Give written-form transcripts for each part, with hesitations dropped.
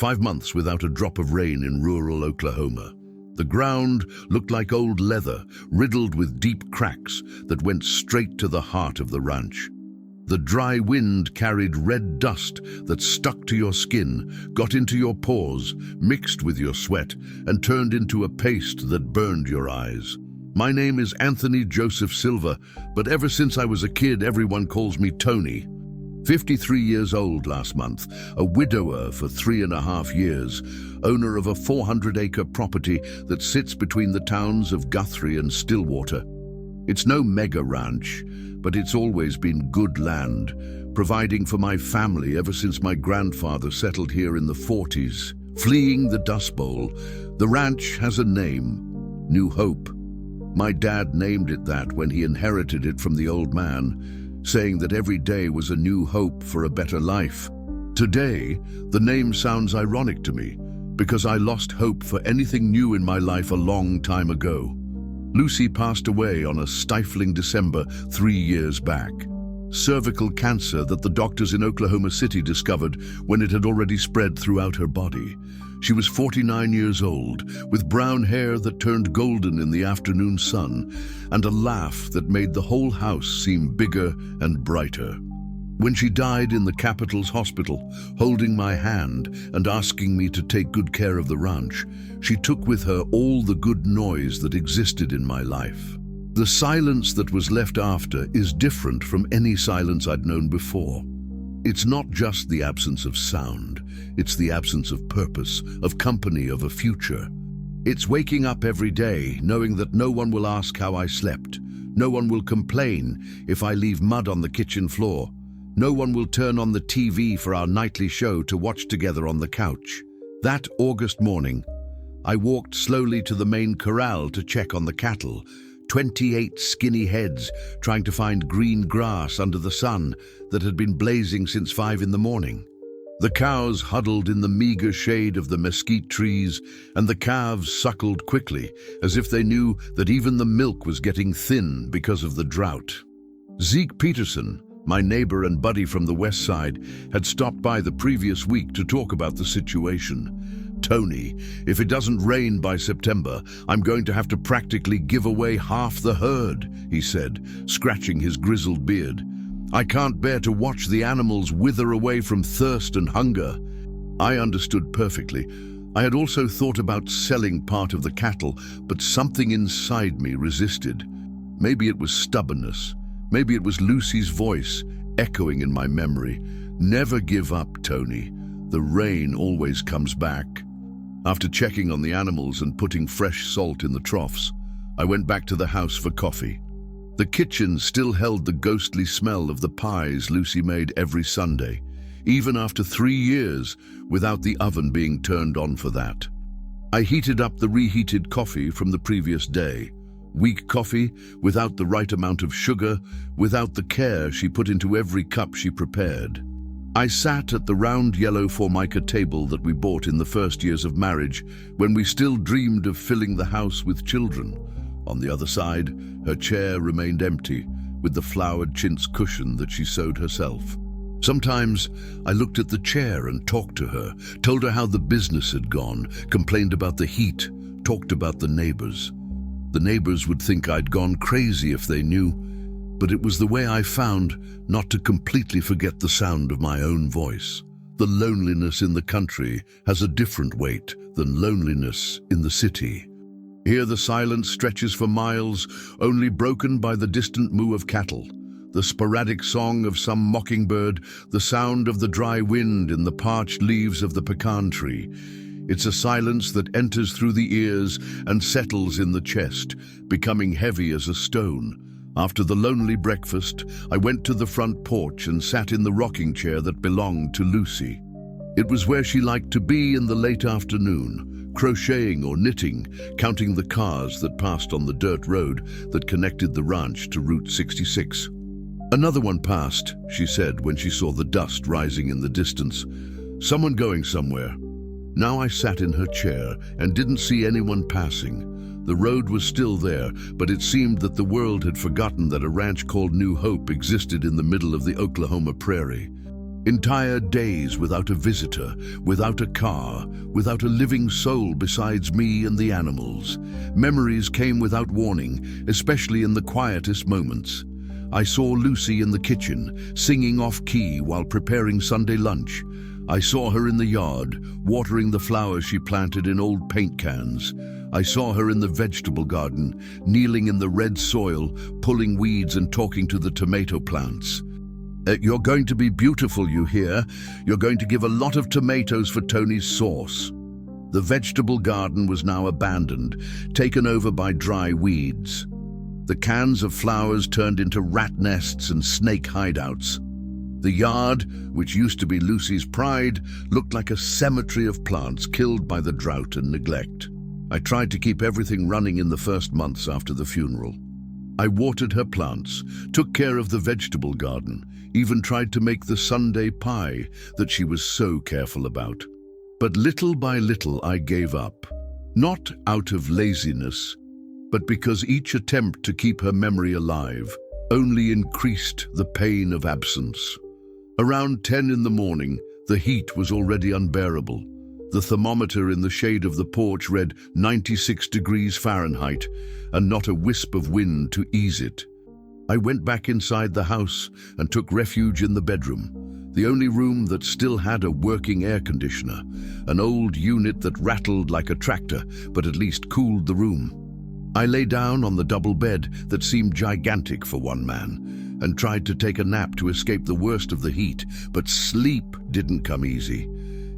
5 months without a drop of rain in rural Oklahoma. The ground looked like old leather, riddled with deep cracks that went straight to the heart of the ranch. The dry wind carried red dust that stuck to your skin, got into your pores, mixed with your sweat, and turned into a paste that burned your eyes. My name is Anthony Joseph Silva, but ever since I was a kid, everyone calls me Tony. 53 years old last month, a widower for 3.5 years, owner of a 400-acre property that sits between the towns of Guthrie and Stillwater. It's no mega ranch, but it's always been good land, providing for my family ever since my grandfather settled here in the 40s. Fleeing the Dust Bowl, the ranch has a name, New Hope. My dad named it that when he inherited it from the old man, saying that every day was a new hope for a better life. Today, the name sounds ironic to me, because I lost hope for anything new in my life a long time ago. Lucy passed away on a stifling December 3 years back. Cervical cancer that the doctors in Oklahoma City discovered when it had already spread throughout her body. She was 49 years old, with brown hair that turned golden in the afternoon sun, and a laugh that made the whole house seem bigger and brighter. When she died in the Capitol's hospital, holding my hand and asking me to take good care of the ranch, she took with her all the good noise that existed in my life. The silence that was left after is different from any silence I'd known before. It's not just the absence of sound, it's the absence of purpose, of company, of a future. It's waking up every day knowing that no one will ask how I slept, no one will complain if I leave mud on the kitchen floor, no one will turn on the TV for our nightly show to watch together on the couch. That August morning, I walked slowly to the main corral to check on the cattle, 28 skinny heads trying to find green grass under the sun that had been blazing since 5 in the morning. The cows huddled in the meager shade of the mesquite trees, and the calves suckled quickly, as if they knew that even the milk was getting thin because of the drought. Zeke Peterson, my neighbor and buddy from the west side, had stopped by the previous week to talk about the situation. "Tony, if it doesn't rain by September, I'm going to have to practically give away half the herd," he said, scratching his grizzled beard. "I can't bear to watch the animals wither away from thirst and hunger." I understood perfectly. I had also thought about selling part of the cattle, but something inside me resisted. Maybe it was stubbornness. Maybe it was Lucy's voice echoing in my memory. "Never give up, Tony. The rain always comes back." After checking on the animals and putting fresh salt in the troughs, I went back to the house for coffee. The kitchen still held the ghostly smell of the pies Lucy made every Sunday, even after 3 years without the oven being turned on for that. I heated up the reheated coffee from the previous day. Weak coffee, without the right amount of sugar, without the care she put into every cup she prepared. I sat at the round yellow Formica table that we bought in the first years of marriage, when we still dreamed of filling the house with children. On the other side, her chair remained empty, with the flowered chintz cushion that she sewed herself. Sometimes I looked at the chair and talked to her, told her how the business had gone, complained about the heat, talked about the neighbors. The neighbors would think I'd gone crazy if they knew, but it was the way I found not to completely forget the sound of my own voice. The loneliness in the country has a different weight than loneliness in the city. Here the silence stretches for miles, only broken by the distant moo of cattle, the sporadic song of some mockingbird, the sound of the dry wind in the parched leaves of the pecan tree. It's a silence that enters through the ears and settles in the chest, becoming heavy as a stone. After the lonely breakfast, I went to the front porch and sat in the rocking chair that belonged to Lucy. It was where she liked to be in the late afternoon, crocheting or knitting, counting the cars that passed on the dirt road that connected the ranch to Route 66. "Another one passed," she said when she saw the dust rising in the distance. "Someone going somewhere." Now I sat in her chair and didn't see anyone passing. The road was still there, but it seemed that the world had forgotten that a ranch called New Hope existed in the middle of the Oklahoma prairie. Entire days without a visitor, without a car, without a living soul besides me and the animals. Memories came without warning, especially in the quietest moments. I saw Lucy in the kitchen, singing off-key while preparing Sunday lunch. I saw her in the yard, watering the flowers she planted in old paint cans. I saw her in the vegetable garden, kneeling in the red soil, pulling weeds and talking to the tomato plants. You're going to be beautiful, you hear. You're going to give a lot of tomatoes for Tony's sauce. The vegetable garden was now abandoned, taken over by dry weeds. The cans of flowers turned into rat nests and snake hideouts. The yard, which used to be Lucy's pride, looked like a cemetery of plants killed by the drought and neglect. I tried to keep everything running in the first months after the funeral. I watered her plants, took care of the vegetable garden, even tried to make the Sunday pie that she was so careful about. But little by little I gave up, not out of laziness, but because each attempt to keep her memory alive only increased the pain of absence. Around 10 in the morning, the heat was already unbearable. The thermometer in the shade of the porch read 96 degrees Fahrenheit, and not a wisp of wind to ease it. I went back inside the house and took refuge in the bedroom, the only room that still had a working air conditioner, an old unit that rattled like a tractor, but at least cooled the room. I lay down on the double bed that seemed gigantic for one man, and tried to take a nap to escape the worst of the heat, but sleep didn't come easy.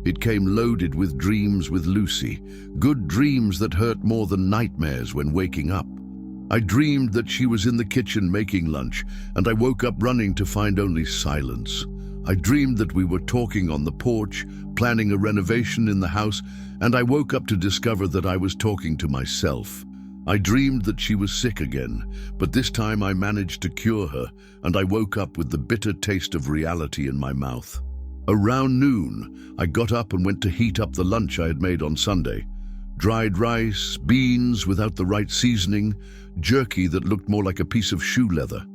It came loaded with dreams with Lucy, good dreams that hurt more than nightmares when waking up. I dreamed that she was in the kitchen making lunch, and I woke up running to find only silence. I dreamed that we were talking on the porch, planning a renovation in the house, and I woke up to discover that I was talking to myself. I dreamed that she was sick again, but this time I managed to cure her, and I woke up with the bitter taste of reality in my mouth. Around noon, I got up and went to heat up the lunch I had made on Sunday. Dried rice, beans without the right seasoning, jerky that looked more like a piece of shoe leather.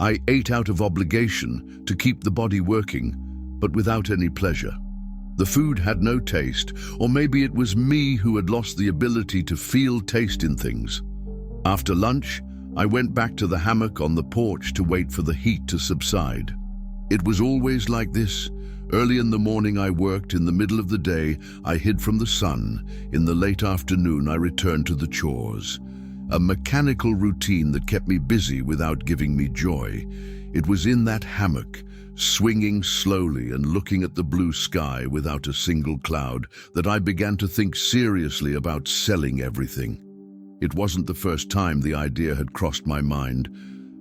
I ate out of obligation to keep the body working, but without any pleasure. The food had no taste, or maybe it was me who had lost the ability to feel taste in things. After lunch, I went back to the hammock on the porch to wait for the heat to subside. It was always like this. Early in the morning I worked, in the middle of the day I hid from the sun, in the late afternoon I returned to the chores. A mechanical routine that kept me busy without giving me joy. It was in that hammock, swinging slowly and looking at the blue sky without a single cloud, that I began to think seriously about selling everything. It wasn't the first time the idea had crossed my mind,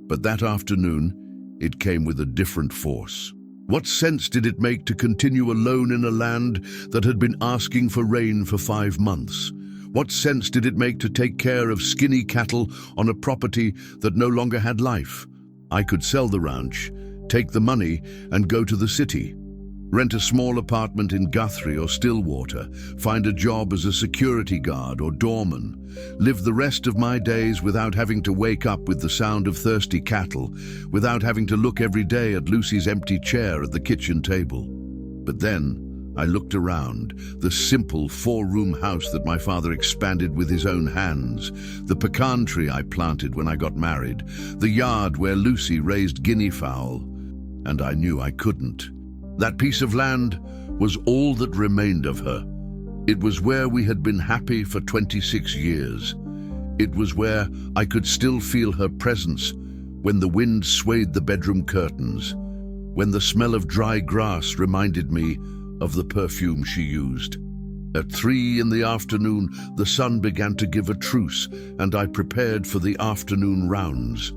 but that afternoon it came with a different force. What sense did it make to continue alone in a land that had been asking for rain for 5 months? What sense did it make to take care of skinny cattle on a property that no longer had life? I could sell the ranch, take the money and go to the city. Rent a small apartment in Guthrie or Stillwater, find a job as a security guard or doorman, live the rest of my days without having to wake up with the sound of thirsty cattle, without having to look every day at Lucy's empty chair at the kitchen table. But then I looked around, the simple 4-room house that my father expanded with his own hands, the pecan tree I planted when I got married, the yard where Lucy raised guinea fowl, and I knew I couldn't. That piece of land was all that remained of her. It was where we had been happy for 26 years. It was where I could still feel her presence when the wind swayed the bedroom curtains, when the smell of dry grass reminded me of the perfume she used. At 3 in the afternoon, the sun began to give a truce, and I prepared for the afternoon rounds.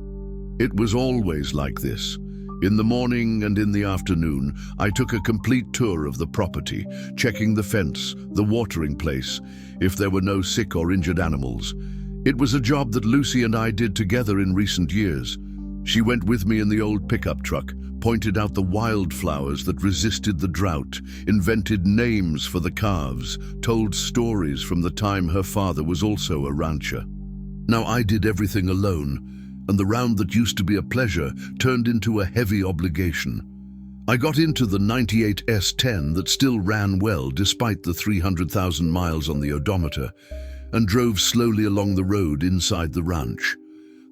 It was always like this. In the morning and in the afternoon, I took a complete tour of the property, checking the fence, the watering place, if there were no sick or injured animals. It was a job that Lucy and I did together in recent years. She went with me in the old pickup truck, pointed out the wildflowers that resisted the drought, invented names for the calves, told stories from the time her father was also a rancher. Now I did everything alone, and the round that used to be a pleasure turned into a heavy obligation. I got into the 98 S10 that still ran well despite the 300,000 miles on the odometer and drove slowly along the road inside the ranch.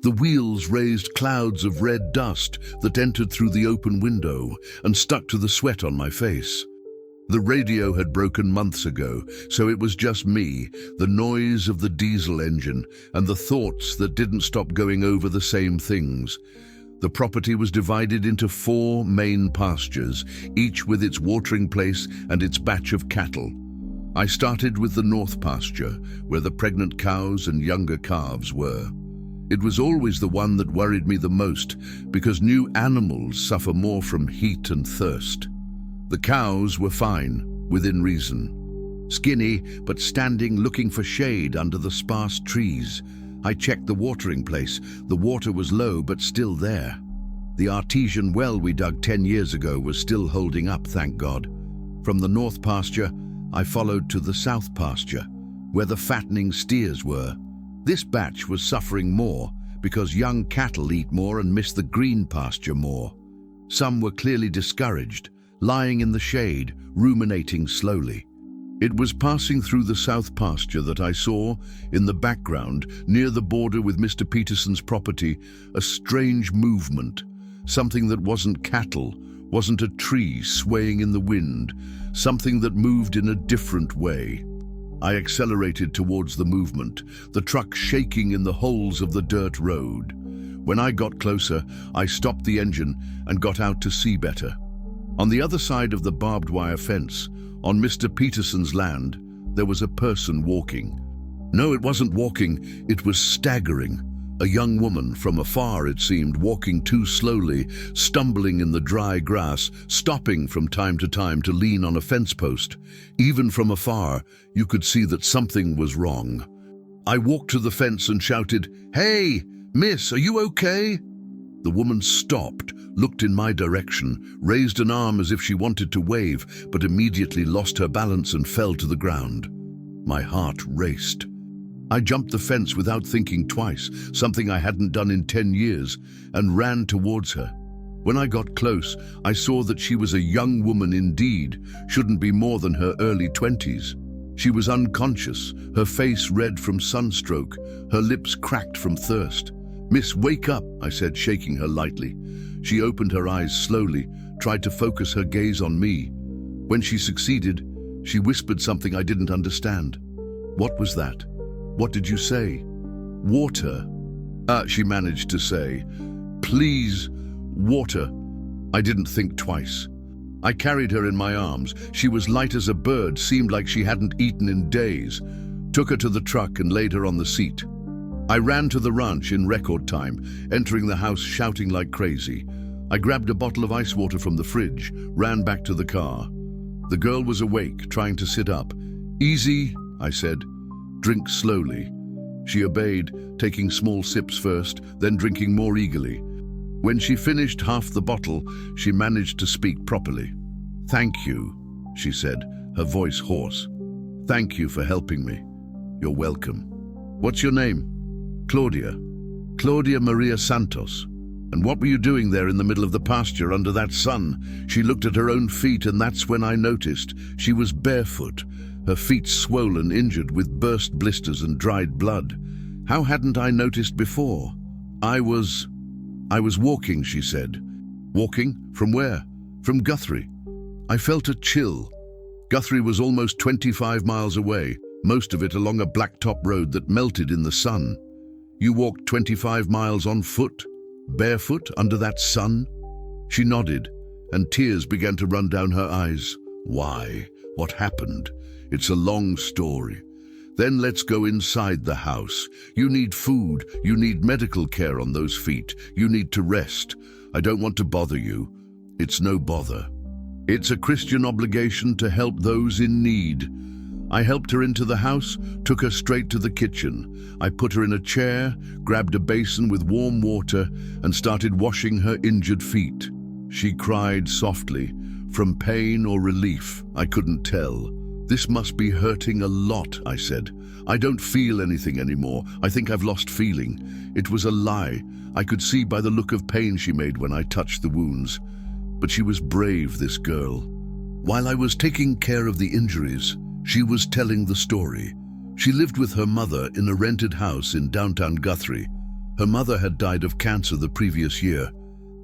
The wheels raised clouds of red dust that entered through the open window and stuck to the sweat on my face. The radio had broken months ago, so it was just me, the noise of the diesel engine, and the thoughts that didn't stop going over the same things. The property was divided into 4 main pastures, each with its watering place and its batch of cattle. I started with the north pasture, where the pregnant cows and younger calves were. It was always the one that worried me the most, because new animals suffer more from heat and thirst. The cows were fine, within reason. Skinny, but standing looking for shade under the sparse trees. I checked the watering place. The water was low, but still there. The artesian well we dug 10 years ago was still holding up, thank God. From the north pasture, I followed to the south pasture, where the fattening steers were. This batch was suffering more because young cattle eat more and miss the green pasture more. Some were clearly discouraged, lying in the shade, ruminating slowly. It was passing through the south pasture that I saw, in the background, near the border with Mr. Peterson's property, a strange movement. Something that wasn't cattle, wasn't a tree swaying in the wind, something that moved in a different way. I accelerated towards the movement, the truck shaking in the holes of the dirt road. When I got closer, I stopped the engine and got out to see better. On the other side of the barbed wire fence, on Mr. Peterson's land, there was a person walking. No, it wasn't walking, it was staggering. A young woman, from afar it seemed, walking too slowly, stumbling in the dry grass, stopping from time to time to lean on a fence post. Even from afar, you could see that something was wrong. I walked to the fence and shouted, "Hey, miss, are you okay?" The woman stopped, looked in my direction, raised an arm as if she wanted to wave, but immediately lost her balance and fell to the ground. My heart raced. I jumped the fence without thinking twice, something I hadn't done in 10 years, and ran towards her. When I got close, I saw that she was a young woman indeed, shouldn't be more than her early 20s. She was unconscious, her face red from sunstroke, her lips cracked from thirst. "Miss, wake up," I said, shaking her lightly. She opened her eyes slowly, tried to focus her gaze on me. When she succeeded, she whispered something I didn't understand. "What was that? What did you say?" "Water," she managed to say. "Please, water." I didn't think twice. I carried her in my arms. She was light as a bird, seemed like she hadn't eaten in days. Took her to the truck and laid her on the seat. I ran to the ranch in record time, entering the house shouting like crazy. I grabbed a bottle of ice water from the fridge, ran back to the car. The girl was awake, trying to sit up. "Easy," I said. "Drink slowly." She obeyed, taking small sips first, then drinking more eagerly. When she finished half the bottle, she managed to speak properly. "Thank you," she said, her voice hoarse. "Thank you for helping me." "You're welcome." "What's your name?" "Claudia. Claudia Maria Santos. And what were you doing there in the middle of the pasture under that sun?" She looked at her own feet, and that's when I noticed. She was barefoot, her feet swollen, injured with burst blisters and dried blood. How hadn't I noticed before? I was walking," she said. "Walking? From where?" "From Guthrie." I felt a chill. Guthrie was almost 25 miles away, most of it along a blacktop road that melted in the sun. "You walked 25 miles on foot, barefoot, under that sun?" She nodded, and tears began to run down her eyes. "Why? What happened? It's a long story." "Then let's go inside the house. You need food, you need medical care on those feet, you need to rest. I don't want to bother you. It's no bother. It's a Christian obligation to help those in need." I helped her into the house, took her straight to the kitchen. I put her in a chair, grabbed a basin with warm water, and started washing her injured feet. She cried softly, from pain or relief, I couldn't tell. "This must be hurting a lot," I said. "I don't feel anything anymore. I think I've lost feeling." It was a lie. I could see by the look of pain she made when I touched the wounds. But she was brave, this girl. While I was taking care of the injuries, she was telling the story. She lived with her mother in a rented house in downtown Guthrie. Her mother had died of cancer the previous year,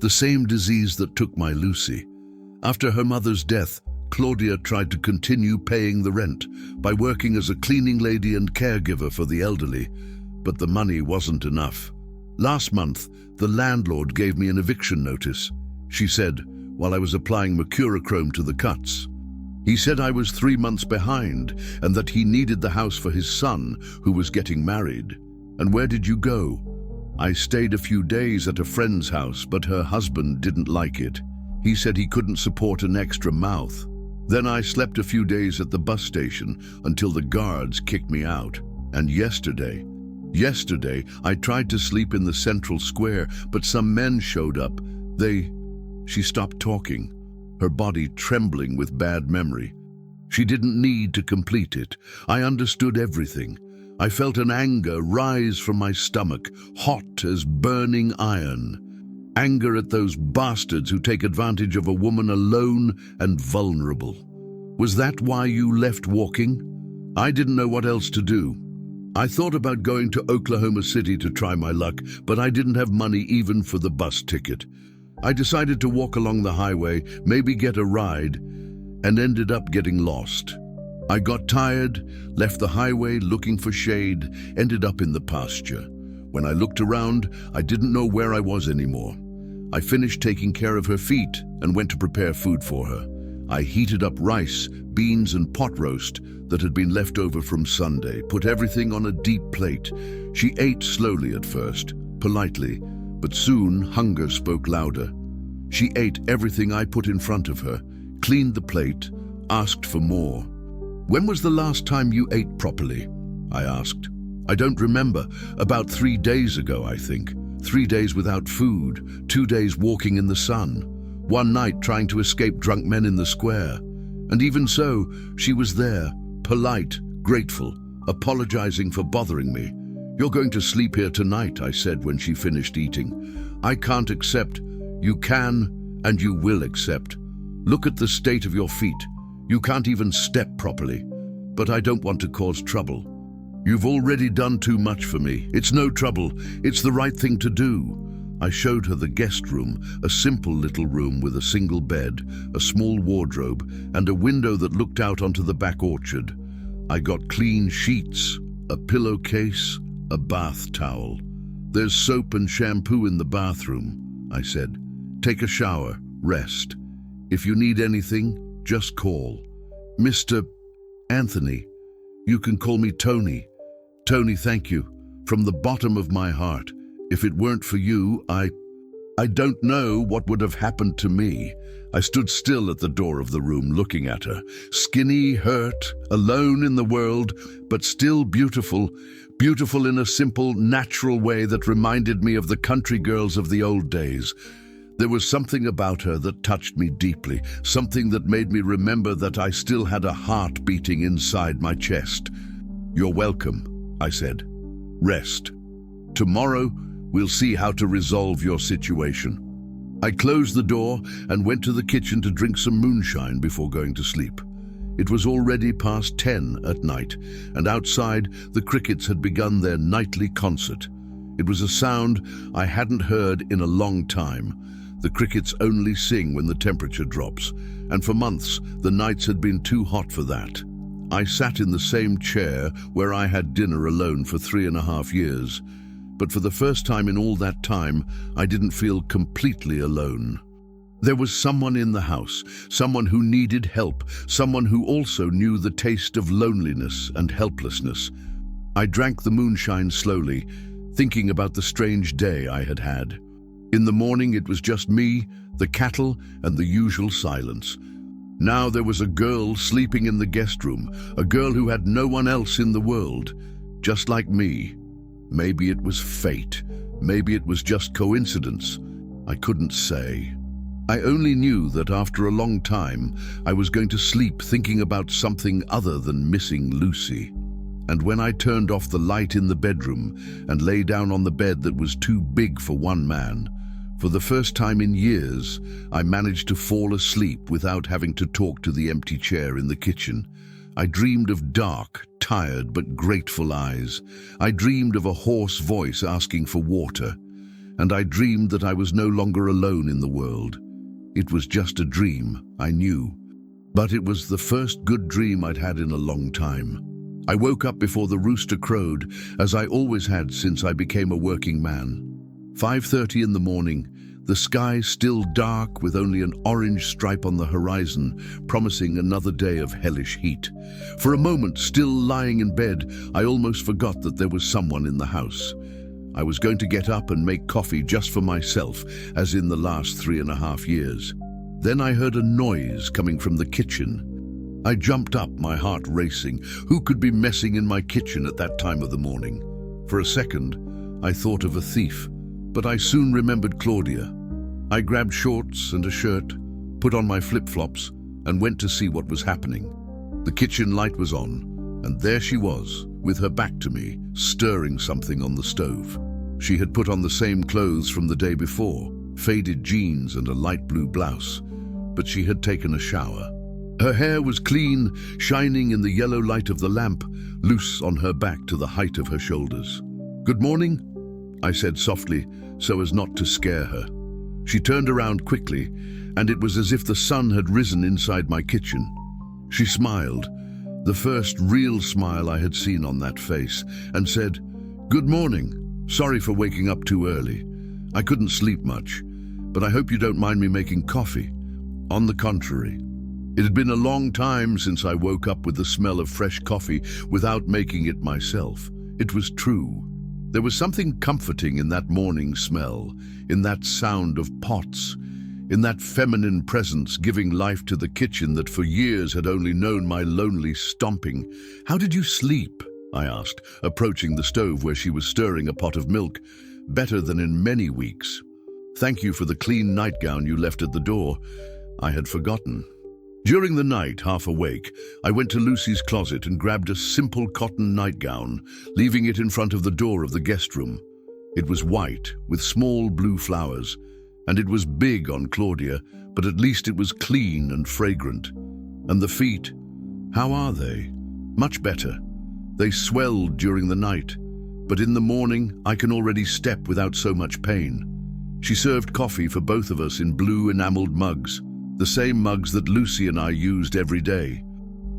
the same disease that took my Lucy. After her mother's death, Claudia tried to continue paying the rent by working as a cleaning lady and caregiver for the elderly, but the money wasn't enough. Last month, the landlord gave me an eviction notice, she said, while I was applying mercurochrome to the cuts. He said I was 3 months behind and that he needed the house for his son, who was getting married. And where did you go? I stayed a few days at a friend's house, but her husband didn't like it. He said he couldn't support an extra mouth. Then I slept a few days at the bus station until the guards kicked me out. And yesterday, I tried to sleep in the central square, but some men showed up. She stopped talking, her body trembling with bad memory. She didn't need to complete it. I understood everything. I felt an anger rise from my stomach, hot as burning iron. Anger at those bastards who take advantage of a woman alone and vulnerable. Was that why you left walking? I didn't know what else to do. I thought about going to Oklahoma City to try my luck, but I didn't have money even for the bus ticket. I decided to walk along the highway, maybe get a ride, and ended up getting lost. I got tired, left the highway looking for shade, ended up in the pasture. When I looked around, I didn't know where I was anymore. I finished taking care of her feet and went to prepare food for her. I heated up rice, beans, and pot roast that had been left over from Sunday, put everything on a deep plate. She ate slowly at first, politely, but soon hunger spoke louder. She ate everything I put in front of her, cleaned the plate, asked for more. When was the last time you ate properly? I asked. I don't remember. About 3 days ago, I think. 3 days without food, 2 days walking in the sun, 1 night trying to escape drunk men in the square. And even so, she was there, polite, grateful, apologizing for bothering me. You're going to sleep here tonight, I said when she finished eating. I can't accept. You can and you will accept. Look at the state of your feet. You can't even step properly. But I don't want to cause trouble. You've already done too much for me. It's no trouble. It's the right thing to do. I showed her the guest room, a simple little room with a single bed, a small wardrobe, and a window that looked out onto the back orchard. I got clean sheets, a pillowcase, a bath towel. There's soap and shampoo in the bathroom, I said. Take a shower, rest. If you need anything, just call. Mr. Anthony, you can call me Tony. Tony, thank you. From the bottom of my heart. If it weren't for you, I don't know what would have happened to me. I stood still at the door of the room looking at her. Skinny, hurt, alone in the world, but still beautiful. Beautiful in a simple, natural way that reminded me of the country girls of the old days. There was something about her that touched me deeply, something that made me remember that I still had a heart beating inside my chest. You're welcome, I said. Rest. Tomorrow, we'll see how to resolve your situation. I closed the door and went to the kitchen to drink some moonshine before going to sleep. It was already past 10 at night, and outside the crickets had begun their nightly concert. It was a sound I hadn't heard in a long time. The crickets only sing when the temperature drops, and for months the nights had been too hot for that. I sat in the same chair where I had dinner alone for 3.5 years, but for the first time in all that time, I didn't feel completely alone. There was someone in the house, someone who needed help, someone who also knew the taste of loneliness and helplessness. I drank the moonshine slowly, thinking about the strange day I had had. In the morning, it was just me, the cattle, and the usual silence. Now there was a girl sleeping in the guest room, a girl who had no one else in the world, just like me. Maybe it was fate. Maybe it was just coincidence. I couldn't say. I only knew that after a long time, I was going to sleep thinking about something other than missing Lucy. And when I turned off the light in the bedroom and lay down on the bed that was too big for one man, For the first time in years, I managed to fall asleep without having to talk to the empty chair in the kitchen. I dreamed of dark, tired but grateful eyes. I dreamed of a hoarse voice asking for water. And I dreamed that I was no longer alone in the world. It was just a dream, I knew. But it was the first good dream I'd had in a long time. I woke up before the rooster crowed, as I always had since I became a working man. 5:30 in the morning, the sky still dark with only an orange stripe on the horizon, promising another day of hellish heat. For a moment, still lying in bed, I almost forgot that there was someone in the house. I was going to get up and make coffee just for myself, as in the last 3.5 years. Then I heard a noise coming from the kitchen. I jumped up, my heart racing. Who could be messing in my kitchen at that time of the morning? For a second, I thought of a thief, but I soon remembered Claudia. I grabbed shorts and a shirt, put on my flip-flops, and went to see what was happening. The kitchen light was on, and there she was, with her back to me, stirring something on the stove. She had put on the same clothes from the day before, faded jeans and a light blue blouse, but she had taken a shower. Her hair was clean, shining in the yellow light of the lamp, loose on her back to the height of her shoulders. "Good morning," I said softly, so as not to scare her. She turned around quickly, and it was as if the sun had risen inside my kitchen. She smiled, the first real smile I had seen on that face, and said, "Good morning. Sorry for waking up too early. I couldn't sleep much, but I hope you don't mind me making coffee." On the contrary, it had been a long time since I woke up with the smell of fresh coffee without making it myself. It was true. There was something comforting in that morning smell, in that sound of pots, in that feminine presence giving life to the kitchen that for years had only known my lonely stomping. "How did you sleep?" I asked, approaching the stove where she was stirring a pot of milk. "Better than in many weeks. Thank you for the clean nightgown you left at the door. I had forgotten." During the night, half awake, I went to Lucy's closet and grabbed a simple cotton nightgown, leaving it in front of the door of the guest room. It was white, with small blue flowers, and it was big on Claudia, but at least it was clean and fragrant. And the feet, how are they? Much better. They swelled during the night, but in the morning I can already step without so much pain. She served coffee for both of us in blue enameled mugs, the same mugs that Lucy and I used every day.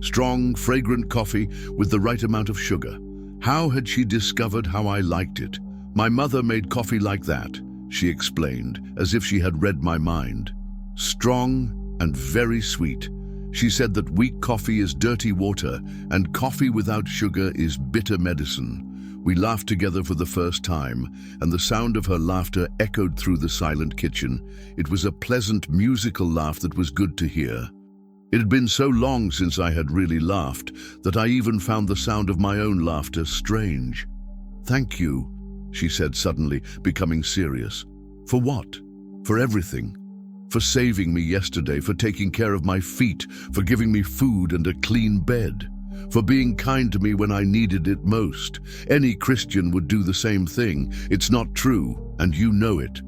Strong, fragrant coffee with the right amount of sugar. How had she discovered how I liked it? "My mother made coffee like that," she explained, as if she had read my mind. "Strong and very sweet." She said that weak coffee is dirty water, and coffee without sugar is bitter medicine. We laughed together for the first time, and the sound of her laughter echoed through the silent kitchen. It was a pleasant, musical laugh that was good to hear. It had been so long since I had really laughed that I even found the sound of my own laughter strange. "Thank you," she said suddenly, becoming serious. "For what?" "For everything. For saving me yesterday, for taking care of my feet, for giving me food and a clean bed. For being kind to me when I needed it most. Any Christian would do the same thing. It's not true, and you know it.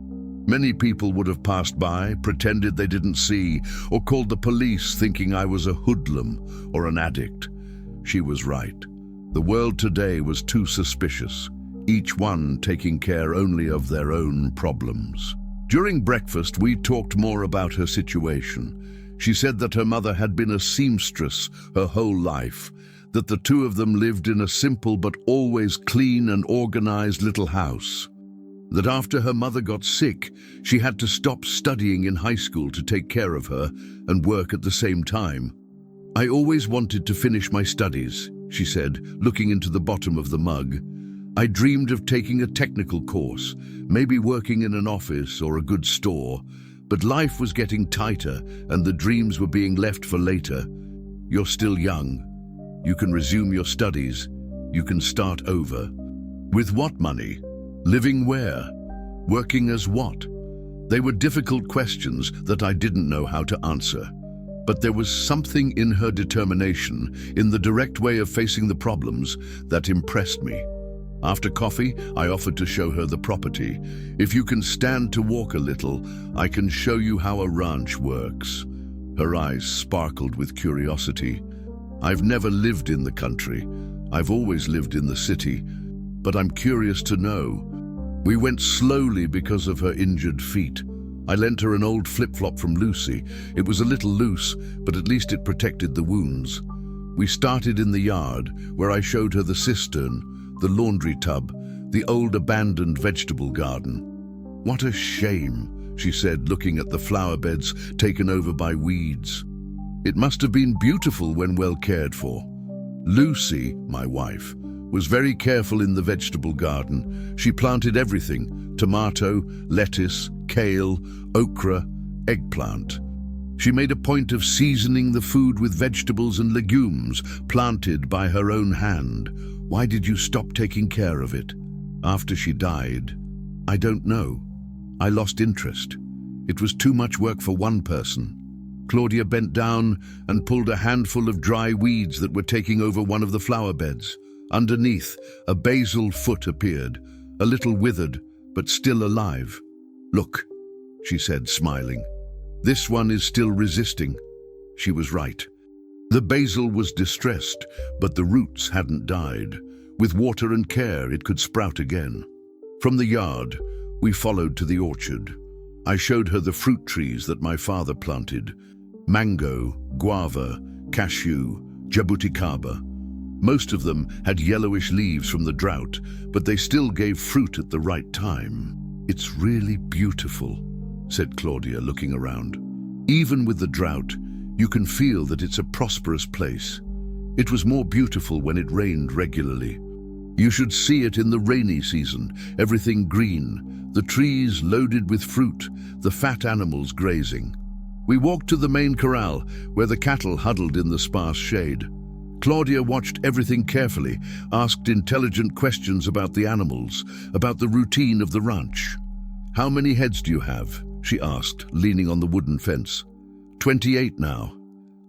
Many people would have passed by, pretended they didn't see, or called the police thinking I was a hoodlum or an addict." She was right. The world today was too suspicious, each one taking care only of their own problems. During breakfast, we talked more about her situation. She said that her mother had been a seamstress her whole life, that the two of them lived in a simple but always clean and organized little house. That after her mother got sick, she had to stop studying in high school to take care of her and work at the same time. "I always wanted to finish my studies," she said, looking into the bottom of the mug. "I dreamed of taking a technical course, maybe working in an office or a good store, but life was getting tighter and the dreams were being left for later. You're still young. You can resume your studies. You can start over. With what money? Living where? Working as what?" They were difficult questions that I didn't know how to answer. But there was something in her determination, in the direct way of facing the problems, that impressed me. After coffee, I offered to show her the property. If you can stand to walk a little, I can show you how a ranch works. Her eyes sparkled with curiosity. I've never lived in the country. I've always lived in the city, but I'm curious to know. We went slowly because of her injured feet. I lent her an old flip-flop from Lucy. It was a little loose, but at least it protected the wounds. We started in the yard, where I showed her the cistern, the laundry tub, the old abandoned vegetable garden. "What a shame," she said, looking at the flower beds taken over by weeds. "It must have been beautiful when well cared for." Lucy, my wife, was very careful in the vegetable garden. She planted everything: tomato, lettuce, kale, okra, eggplant. She made a point of seasoning the food with vegetables and legumes planted by her own hand. Why did you stop taking care of it? After she died? I don't know. I lost interest. It was too much work for one person. Claudia bent down and pulled a handful of dry weeds that were taking over one of the flower beds. Underneath, a basil foot appeared, a little withered, but still alive. "Look," she said, smiling. "This one is still resisting." She was right. The basil was distressed, but the roots hadn't died. With water and care, it could sprout again. From the yard, we followed to the orchard. I showed her the fruit trees that my father planted: mango, guava, cashew, jabuticaba. Most of them had yellowish leaves from the drought, but they still gave fruit at the right time. "It's really beautiful," said Claudia, looking around. "Even with the drought, you can feel that it's a prosperous place. It was more beautiful when it rained regularly. You should see it in the rainy season, everything green, the trees loaded with fruit, the fat animals grazing." We walked to the main corral, where the cattle huddled in the sparse shade. Claudia watched everything carefully, asked intelligent questions about the animals, about the routine of the ranch. "How many heads do you have?" she asked, leaning on the wooden fence. 28 now.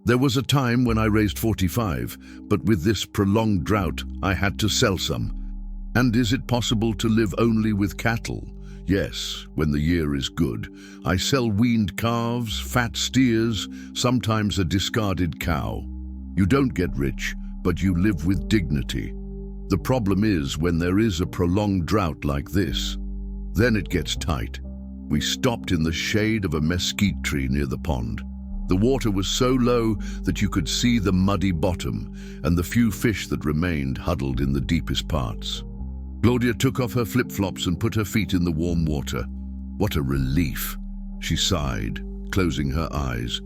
There was a time when I raised 45, but with this prolonged drought, I had to sell some. "And is it possible to live only with cattle?" "Yes, when the year is good. I sell weaned calves, fat steers, sometimes a discarded cow. You don't get rich, but you live with dignity. The problem is when there is a prolonged drought like this. Then it gets tight." We stopped in the shade of a mesquite tree near the pond. The water was so low that you could see the muddy bottom and the few fish that remained huddled in the deepest parts. Claudia took off her flip-flops and put her feet in the warm water. "What a relief," she sighed, closing her eyes.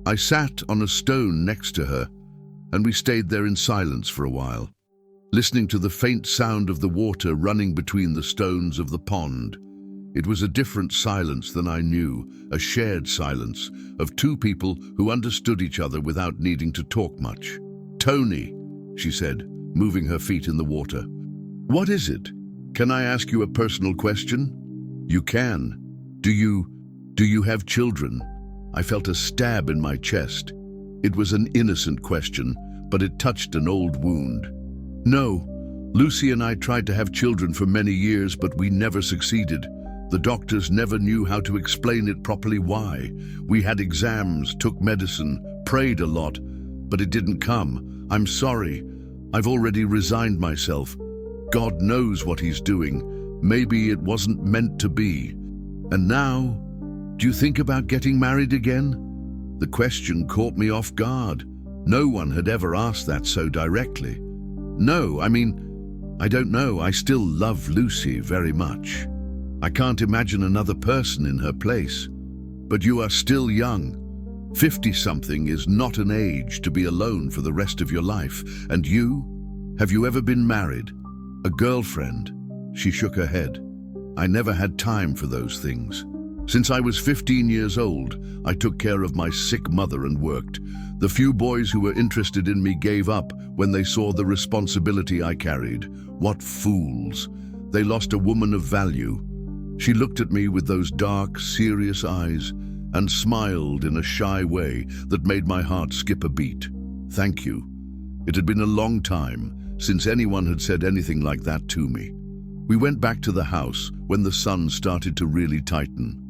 I sat on a stone next to her, and we stayed there in silence for a while, listening to the faint sound of the water running between the stones of the pond. It was a different silence than I knew, a shared silence of two people who understood each other without needing to talk much. "Tony," she said, moving her feet in the water. "What is it? Can I ask you a personal question?" "You can. Do you have children?" I felt a stab in my chest. It was an innocent question, but it touched an old wound. "No. Lucy and I tried to have children for many years, but we never succeeded. The doctors never knew how to explain it properly why. We had exams, took medicine, prayed a lot, but it didn't come. I'm sorry. I've already resigned myself. God knows what he's doing. Maybe it wasn't meant to be. And now, do you think about getting married again?" The question caught me off guard. No one had ever asked that so directly. "No, I don't know. I still love Lucy very much. I can't imagine another person in her place. But you are still young. 50-something is not an age to be alone for the rest of your life. And you? Have you ever been married? A girlfriend?" She shook her head. "I never had time for those things. Since I was 15 years old, I took care of my sick mother and worked. The few boys who were interested in me gave up when they saw the responsibility I carried. What fools! They lost a woman of value." She looked at me with those dark, serious eyes and smiled in a shy way that made my heart skip a beat. "Thank you. It had been a long time, since anyone had said anything like that to me. We went back to the house when the sun started to really tighten.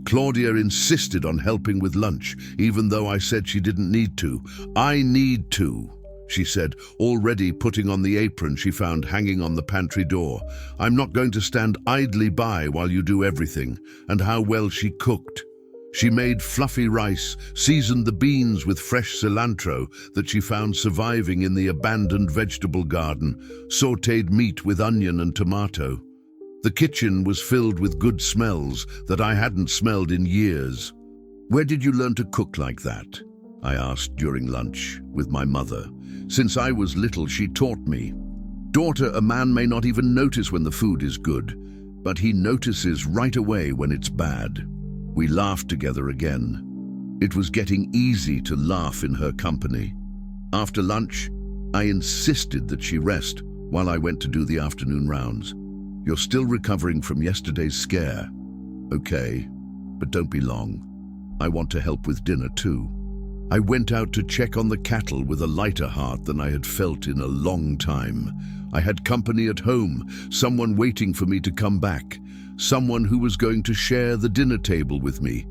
Claudia insisted on helping with lunch, even though I said she didn't need to. "I need to," she said, already putting on the apron she found hanging on the pantry door. "I'm not going to stand idly by while you do everything." And how well she cooked. She made fluffy rice, seasoned the beans with fresh cilantro that she found surviving in the abandoned vegetable garden, sautéed meat with onion and tomato. The kitchen was filled with good smells that I hadn't smelled in years. "Where did you learn to cook like that?" I asked during lunch with my mother. "Since I was little, she taught me. Daughter, a man may not even notice when the food is good, but he notices right away when it's bad." We laughed together again. It was getting easy to laugh in her company. After lunch, I insisted that she rest while I went to do the afternoon rounds. "You're still recovering from yesterday's scare." "Okay, but don't be long. I want to help with dinner too." I went out to check on the cattle with a lighter heart than I had felt in a long time. I had company at home, someone waiting for me to come back, someone who was going to share the dinner table with me.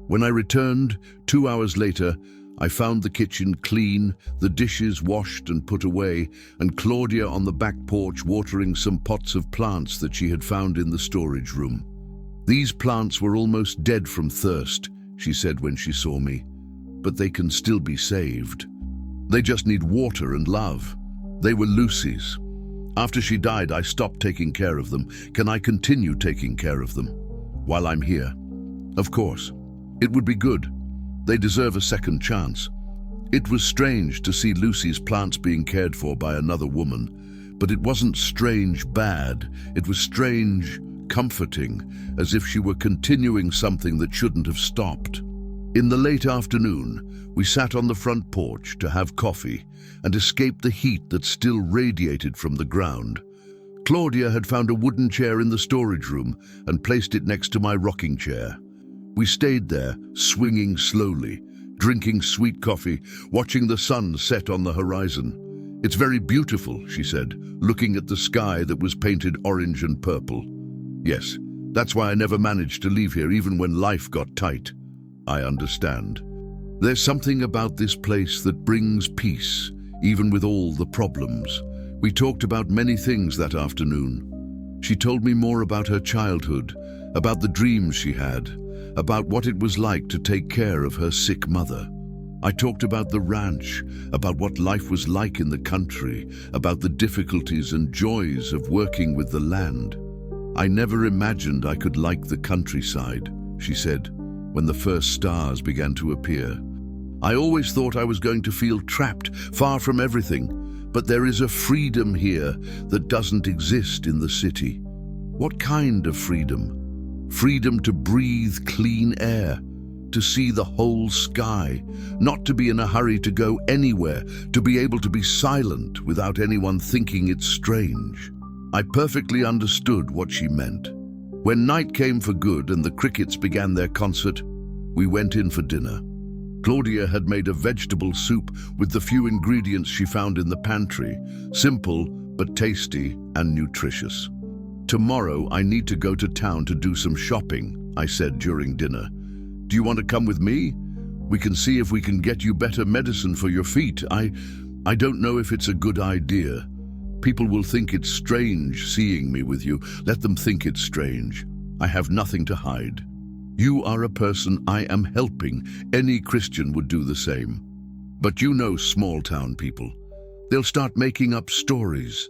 When I returned, 2 hours later, I found the kitchen clean, the dishes washed and put away, and Claudia on the back porch watering some pots of plants that she had found in the storage room. "These plants were almost dead from thirst," she said when she saw me, "but they can still be saved. They just need water and love." They were Lucy's. After she died, I stopped taking care of them. Can I continue taking care of them while I'm here? Of course. It would be good. They deserve a second chance. It was strange to see Lucy's plants being cared for by another woman, but it wasn't strange bad. It was strange comforting, as if she were continuing something that shouldn't have stopped. In the late afternoon, we sat on the front porch to have coffee and escape the heat that still radiated from the ground. Claudia had found a wooden chair in the storage room and placed it next to my rocking chair. We stayed there, swinging slowly, drinking sweet coffee, watching the sun set on the horizon. "It's very beautiful," she said, looking at the sky that was painted orange and purple. "Yes, that's why I never managed to leave here even when life got tight." "I understand. There's something about this place that brings peace, even with all the problems." We talked about many things that afternoon. She told me more about her childhood, about the dreams she had, about what it was like to take care of her sick mother. I talked about the ranch, about what life was like in the country, about the difficulties and joys of working with the land. "I never imagined I could like the countryside," she said, when the first stars began to appear. "I always thought I was going to feel trapped, far from everything, but there is a freedom here that doesn't exist in the city." "What kind of freedom?" "Freedom to breathe clean air, to see the whole sky, not to be in a hurry to go anywhere, to be able to be silent without anyone thinking it's strange." I perfectly understood what she meant. When night came for good and the crickets began their concert, we went in for dinner. Claudia had made a vegetable soup with the few ingredients she found in the pantry, simple but tasty and nutritious. "Tomorrow I need to go to town to do some shopping," I said during dinner. "Do you want to come with me? We can see if we can get you better medicine for your feet. I don't know if it's a good idea. People will think it's strange seeing me with you. Let them think it's strange. I have nothing to hide. You are a person I am helping. Any Christian would do the same. But you know small-town people. They'll start making up stories.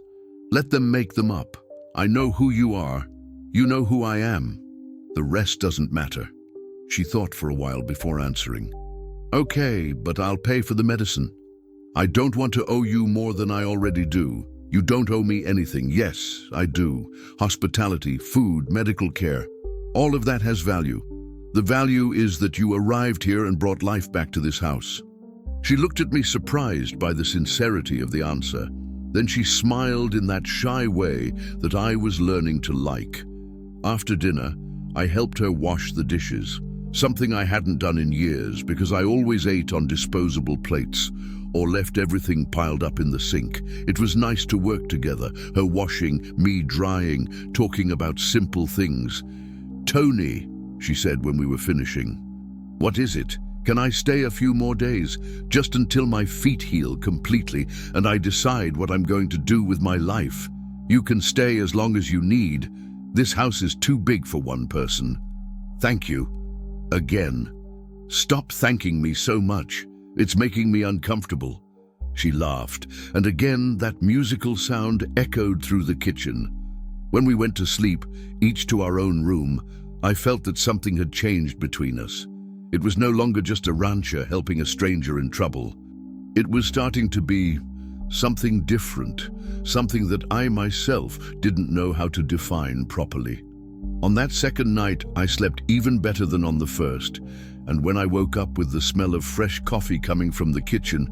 Let them make them up. I know who you are. You know who I am. The rest doesn't matter." She thought for a while before answering. "Okay, but I'll pay for the medicine. I don't want to owe you more than I already do. You don't owe me anything." "Yes, I do. Hospitality, food, medical care. All of that has value. The value is that you arrived here and brought life back to this house." She looked at me surprised by the sincerity of the answer. Then she smiled in that shy way that I was learning to like. After dinner, I helped her wash the dishes, something I hadn't done in years because I always ate on disposable plates. or left everything piled up in the sink. It was nice to work together, her washing, me drying, talking about simple things. "Tony," she said when we were finishing. "What is it? Can I stay a few more days, just until my feet heal completely and I decide what I'm going to do with my life? You can stay as long as you need. This house is too big for one person." "Thank you." Again. "Stop thanking me so much. It's making me uncomfortable." She laughed, and again that musical sound echoed through the kitchen. When we went to sleep, each to our own room, I felt that something had changed between us. It was no longer just a rancher helping a stranger in trouble. It was starting to be something different, something that I myself didn't know how to define properly. On that second night, I slept even better than on the first, and when I woke up with the smell of fresh coffee coming from the kitchen,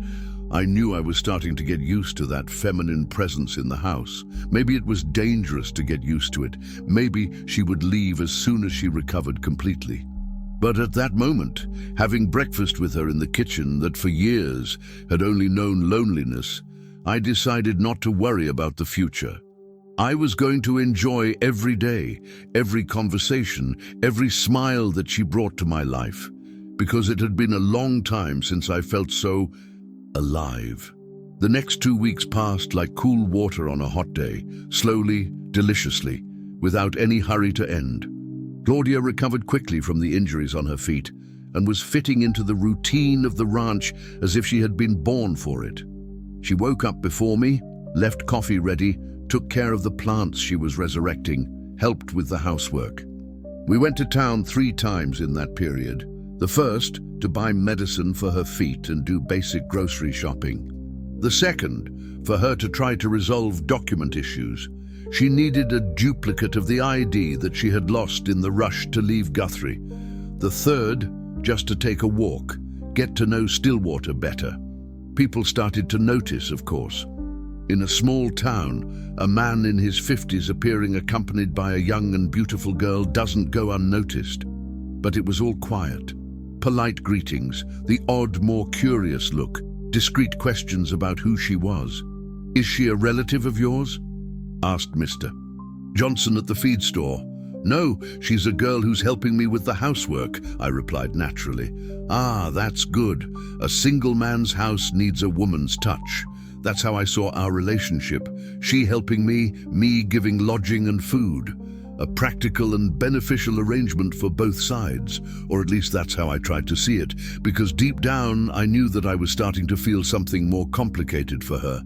I knew I was starting to get used to that feminine presence in the house. Maybe it was dangerous to get used to it. Maybe she would leave as soon as she recovered completely. But at that moment, having breakfast with her in the kitchen that for years had only known loneliness, I decided not to worry about the future. I was going to enjoy every day, every conversation, every smile that she brought to my life, because it had been a long time since I felt so alive. The next 2 weeks passed like cool water on a hot day, slowly, deliciously, without any hurry to end. Claudia recovered quickly from the injuries on her feet and was fitting into the routine of the ranch as if she had been born for it. She woke up before me, left coffee ready, took care of the plants she was resurrecting, helped with the housework. We went to town 3 times in that period. The first, to buy medicine for her feet and do basic grocery shopping. The second, for her to try to resolve document issues. She needed a duplicate of the ID that she had lost in the rush to leave Guthrie. The third, just to take a walk, get to know Stillwater better. People started to notice, of course. In a small town, a man in his 50s appearing accompanied by a young and beautiful girl doesn't go unnoticed. But it was all quiet. Polite greetings, the odd, more curious look, discreet questions about who she was. "Is she a relative of yours?" asked Mr. Johnson at the feed store. "No, she's a girl who's helping me with the housework," I replied naturally. "Ah, that's good. A single man's house needs a woman's touch. That's how I saw our relationship. She helping me giving lodging and food. A practical and beneficial arrangement for both sides, or at least that's how I tried to see it, because deep down I knew that I was starting to feel something more complicated for her.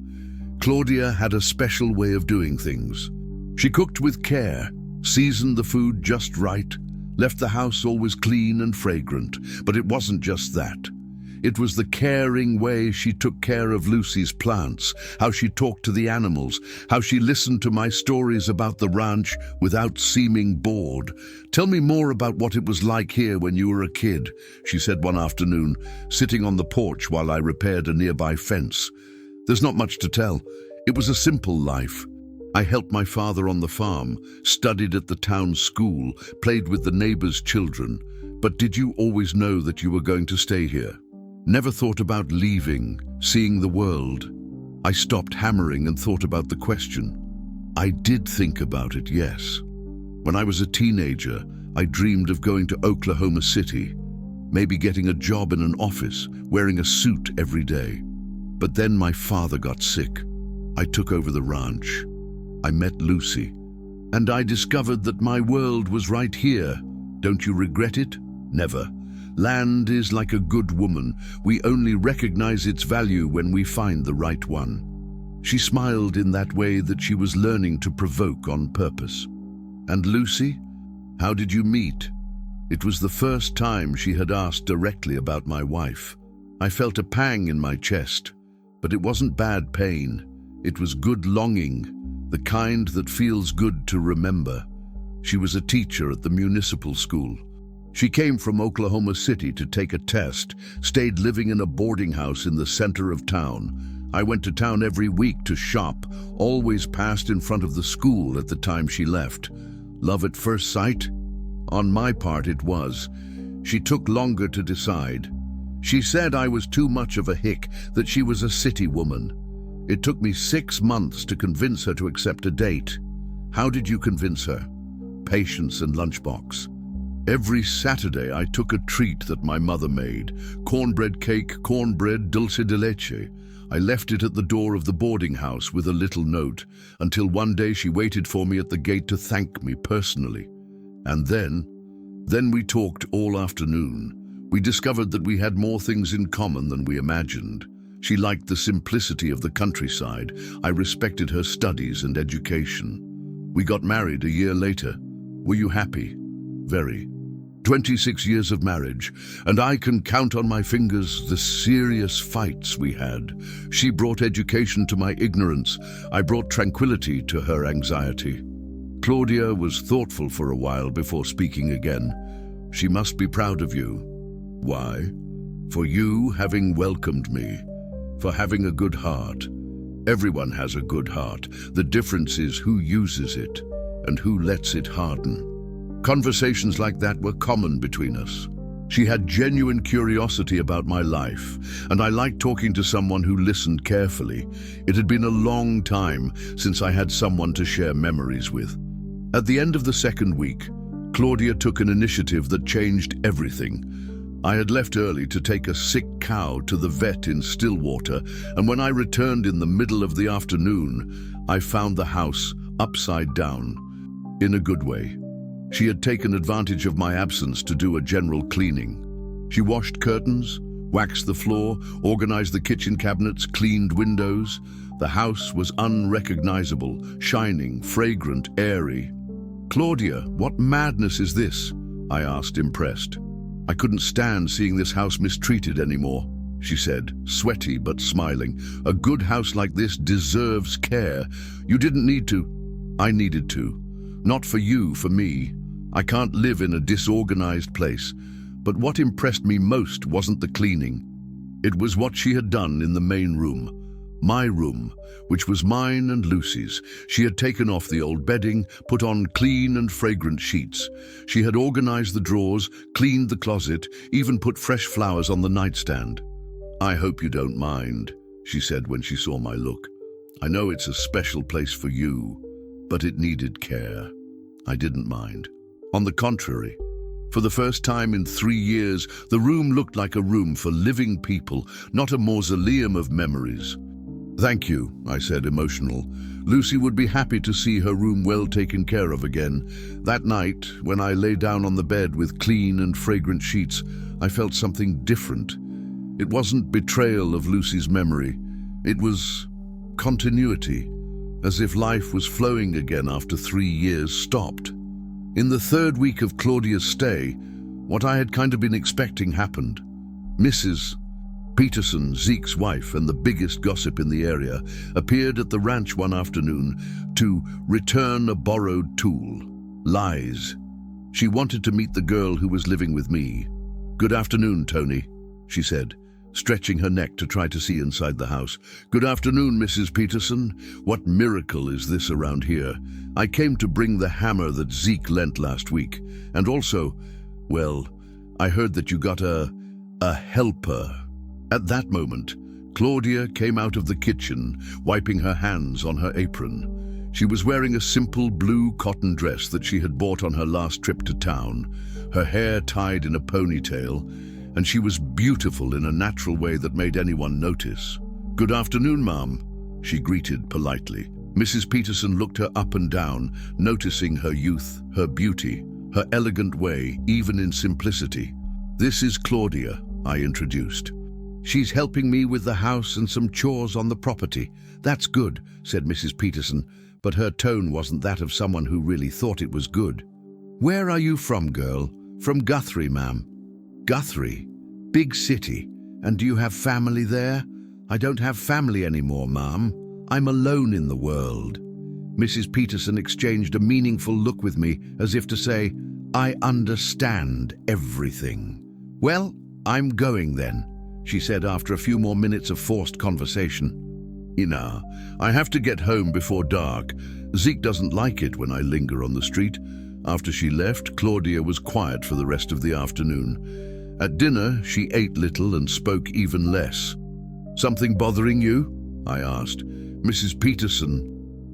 Claudia had a special way of doing things. She cooked with care, seasoned the food just right, left the house always clean and fragrant, but it wasn't just that. It was the caring way she took care of Lucy's plants, how she talked to the animals, how she listened to my stories about the ranch without seeming bored. "Tell me more about what it was like here when you were a kid," she said one afternoon, sitting on the porch while I repaired a nearby fence. "There's not much to tell. It was a simple life. I helped my father on the farm, studied at the town school, played with the neighbors' children. But did you always know that you were going to stay here? Never thought about leaving, seeing the world?" I stopped hammering and thought about the question. I did think about it, yes. When I was a teenager, I dreamed of going to Oklahoma City, maybe getting a job in an office, wearing a suit every day. But then my father got sick. I took over the ranch. I met Lucy, and I discovered that my world was right here. Don't you regret it? Never. Land is like a good woman. We only recognize its value when we find the right one. She smiled in that way that she was learning to provoke on purpose. "And Lucy? How did you meet?" It was the first time she had asked directly about my wife. I felt a pang in my chest, but it wasn't bad pain. It was good longing, the kind that feels good to remember. She was a teacher at the municipal school. She came from Oklahoma City to take a test, stayed living in a boarding house in the center of town. I went to town every week to shop, always passed in front of the school at the time she left. Love at first sight? On my part, it was. She took longer to decide. She said I was too much of a hick, that she was a city woman. It took me 6 months to convince her to accept a date. How did you convince her? Patience and lunchbox. Every Saturday I took a treat that my mother made. Cornbread cake, cornbread dulce de leche. I left it at the door of the boarding house with a little note, until one day she waited for me at the gate to thank me personally. And then we talked all afternoon. We discovered that we had more things in common than we imagined. She liked the simplicity of the countryside. I respected her studies and education. We got married a year later. Were you happy? Very. 26 years of marriage, and I can count on my fingers the serious fights we had. She brought education to my ignorance. I brought tranquility to her anxiety. Claudia was thoughtful for a while before speaking again. She must be proud of you. Why? For you having welcomed me, for having a good heart. Everyone has a good heart. The difference is who uses it and who lets it harden. Conversations like that were common between us. She had genuine curiosity about my life, and I liked talking to someone who listened carefully. It had been a long time since I had someone to share memories with. At the end of the second week, Claudia took an initiative that changed everything. I had left early to take a sick cow to the vet in Stillwater, and when I returned in the middle of the afternoon, I found the house upside down, in a good way. She had taken advantage of my absence to do a general cleaning. She washed curtains, waxed the floor, organized the kitchen cabinets, cleaned windows. The house was unrecognizable, shining, fragrant, airy. "Claudia, what madness is this?" I asked, impressed. "I couldn't stand seeing this house mistreated anymore," she said, sweaty but smiling. "A good house like this deserves care. You didn't need to." "I needed to. Not for you, for me. I can't live in a disorganized place." But what impressed me most wasn't the cleaning. It was what she had done in the main room. My room, which was mine and Lucy's. She had taken off the old bedding, put on clean and fragrant sheets. She had organized the drawers, cleaned the closet, even put fresh flowers on the nightstand. "I hope you don't mind," she said when she saw my look. "I know it's a special place for you, but it needed care." I didn't mind. On the contrary, for the first time in 3 years, the room looked like a room for living people, not a mausoleum of memories. "Thank you," I said, emotional. Lucy would be happy to see her room well taken care of again. That night, when I lay down on the bed with clean and fragrant sheets, I felt something different. It wasn't betrayal of Lucy's memory. It was continuity, as if life was flowing again after 3 years stopped. In the third week of Claudia's stay, what I had kind of been expecting happened. Mrs. Peterson, Zeke's wife and the biggest gossip in the area, appeared at the ranch one afternoon to return a borrowed tool. Lies. She wanted to meet the girl who was living with me. "Good afternoon, Tony," she said, stretching her neck to try to see inside the house. "Good afternoon, Mrs. Peterson. What miracle is this around here? I came to bring the hammer that Zeke lent last week. And also, well, I heard that you got a helper." At that moment, Claudia came out of the kitchen, wiping her hands on her apron. She was wearing a simple blue cotton dress that she had bought on her last trip to town, her hair tied in a ponytail, and she was beautiful in a natural way that made anyone notice. "Good afternoon, Ma'am," she greeted politely. Mrs. Peterson looked her up and down, noticing her youth, her beauty, her elegant way, even in simplicity. "This is Claudia," I introduced. "She's helping me with the house and some chores on the property." "That's good," said Mrs. Peterson, but her tone wasn't that of someone who really thought it was good. "Where are you from, girl?" "From Guthrie, ma'am." "Guthrie? Big city. And do you have family there?" "I don't have family anymore, ma'am. I'm alone in the world." Mrs. Peterson exchanged a meaningful look with me, as if to say, "I understand everything." "Well, I'm going then," she said after a few more minutes of forced conversation. "Ina, I have to get home before dark. Zeke doesn't like it when I linger on the street." After she left, Claudia was quiet for the rest of the afternoon. At dinner, she ate little and spoke even less. "Something bothering you?" I asked. "Mrs. Peterson."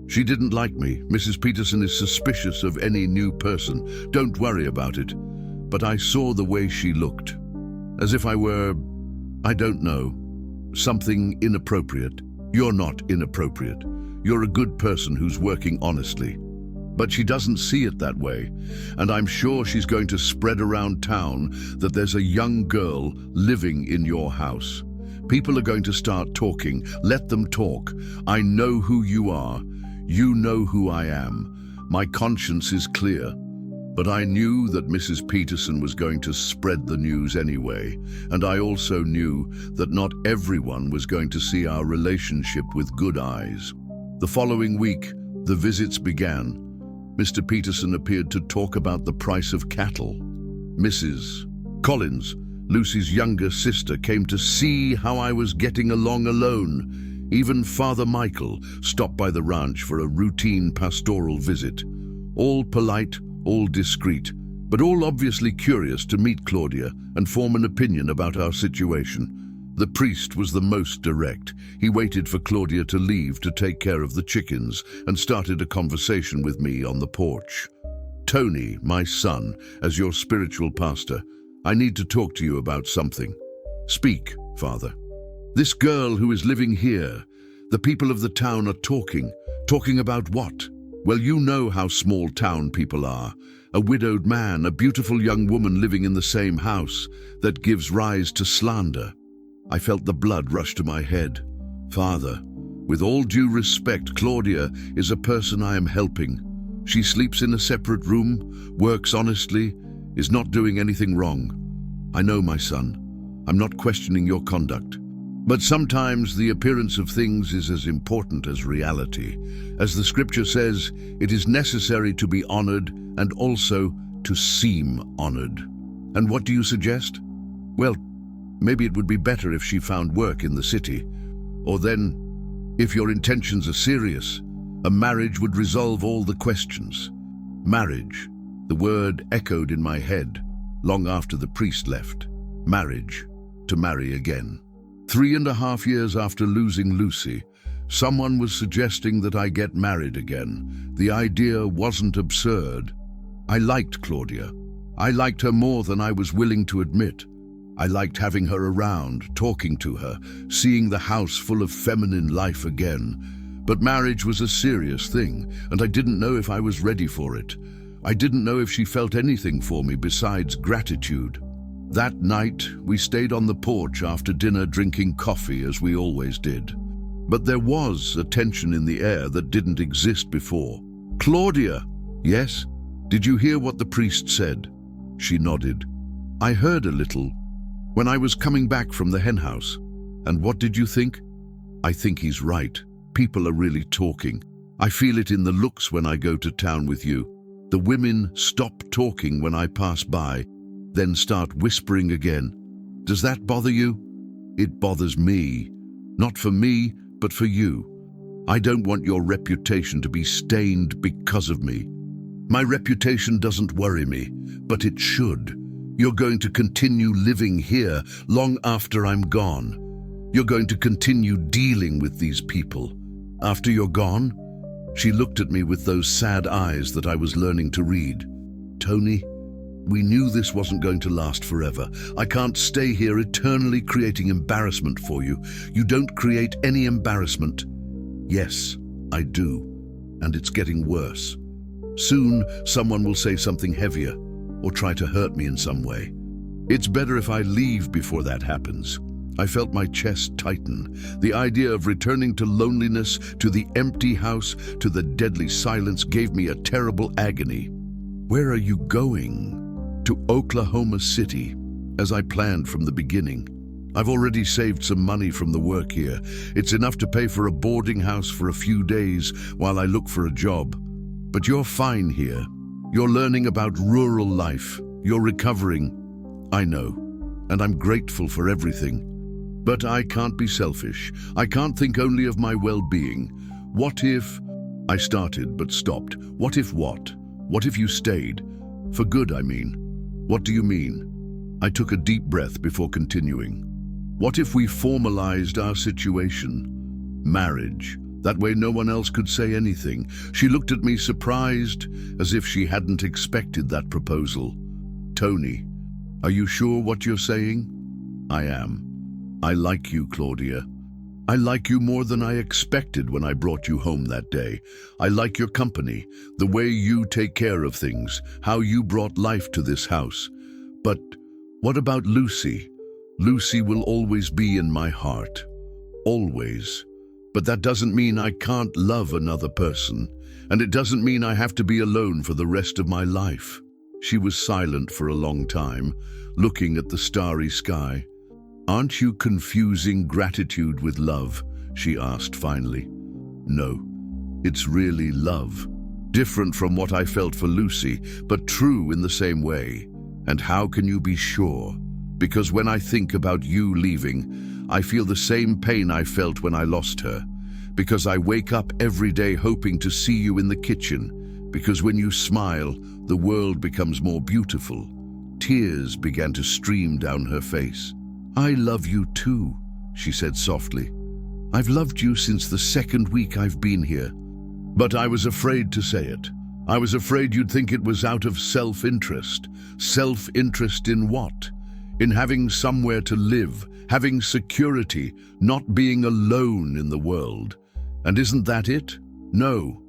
"She didn't like me. Mrs. Peterson is suspicious of any new person. Don't worry about it." But I saw the way she looked. As if I were, I don't know, something inappropriate. You're not inappropriate. You're a good person who's working honestly. But she doesn't see it that way, and I'm sure she's going to spread around town that there's a young girl living in your house. People are going to start talking. Let them talk. I know who you are. You know who I am. My conscience is clear. But I knew that Mrs. Peterson was going to spread the news anyway, and I also knew that not everyone was going to see our relationship with good eyes. The following week, the visits began. Mr. Peterson appeared to talk about the price of cattle. Mrs. Collins, Lucy's younger sister, came to see how I was getting along alone. Even Father Michael stopped by the ranch for a routine pastoral visit. All polite, all discreet, but all obviously curious to meet Claudia and form an opinion about our situation. The priest was the most direct. He waited for Claudia to leave to take care of the chickens and started a conversation with me on the porch. "Tony, my son, as your spiritual pastor, I need to talk to you about something." "Speak, Father." "This girl who is living here, the people of the town are talking. Talking about what? Well, you know how small town people are. A widowed man, a beautiful young woman living in the same house. That gives rise to slander." I felt the blood rush to my head. "Father, with all due respect, Claudia is a person I am helping. She sleeps in a separate room, works honestly, is not doing anything wrong. I know, my son. I'm not questioning your conduct. But sometimes the appearance of things is as important as reality. As the scripture says, it is necessary to be honored and also to seem honored. And what do you suggest? Well, maybe it would be better if she found work in the city. Or then, if your intentions are serious, a marriage would resolve all the questions." Marriage. The word echoed in my head long after the priest left. Marriage. To marry again. 3.5 years after losing Lucy, someone was suggesting that I get married again. The idea wasn't absurd. I liked Claudia. I liked her more than I was willing to admit. I liked having her around, talking to her, seeing the house full of feminine life again. But marriage was a serious thing, and I didn't know if I was ready for it. I didn't know if she felt anything for me besides gratitude. That night, we stayed on the porch after dinner drinking coffee as we always did. But there was a tension in the air that didn't exist before. "Claudia!" "Yes? Did you hear what the priest said?" She nodded. "I heard a little. When I was coming back from the henhouse. And what did you think?" "I think he's right. People are really talking. I feel it in the looks when I go to town with you. The women stop talking when I pass by, then start whispering again. Does that bother you?" "It bothers me. Not for me, but for you. I don't want your reputation to be stained because of me. My reputation doesn't worry me, but it should. You're going to continue living here long after I'm gone. You're going to continue dealing with these people. After you're gone?" She looked at me with those sad eyes that I was learning to read. "Tony, we knew this wasn't going to last forever. I can't stay here eternally creating embarrassment for you. You don't create any embarrassment." "Yes, I do. And it's getting worse. Soon, someone will say something heavier or try to hurt me in some way. It's better if I leave before that happens." I felt my chest tighten. The idea of returning to loneliness, to the empty house, to the deadly silence gave me a terrible agony. "Where are you going?" "To Oklahoma City, as I planned from the beginning. I've already saved some money from the work here. It's enough to pay for a boarding house for a few days while I look for a job. But you're fine here. You're learning about rural life. You're recovering. I know, and I'm grateful for everything. But I can't be selfish. I can't think only of my well-being. What if—" I started but stopped. "What if what? What if you stayed? For good, I mean." "What do you mean?" I took a deep breath before continuing. What if we formalized our situation? Marriage. That way no one else could say anything. She looked at me surprised, as if she hadn't expected that proposal. Tony, are you sure what you're saying? I am. I like you, Claudia. I like you more than I expected when I brought you home that day. I like your company, the way you take care of things, how you brought life to this house. But what about Lucy? Lucy will always be in my heart. Always. But that doesn't mean I can't love another person, and it doesn't mean I have to be alone for the rest of my life. She was silent for a long time, looking at the starry sky. Aren't you confusing gratitude with love? She asked finally. No, it's really love. Different from what I felt for Lucy, but true in the same way. And how can you be sure? Because when I think about you leaving, I feel the same pain I felt when I lost her. Because I wake up every day hoping to see you in the kitchen. Because when you smile, the world becomes more beautiful. Tears began to stream down her face. I love you too, she said softly. I've loved you since the second week I've been here. But I was afraid to say it. I was afraid you'd think it was out of self-interest. Self-interest in what? In having somewhere to live, having security, not being alone in the world. And isn't that it? No.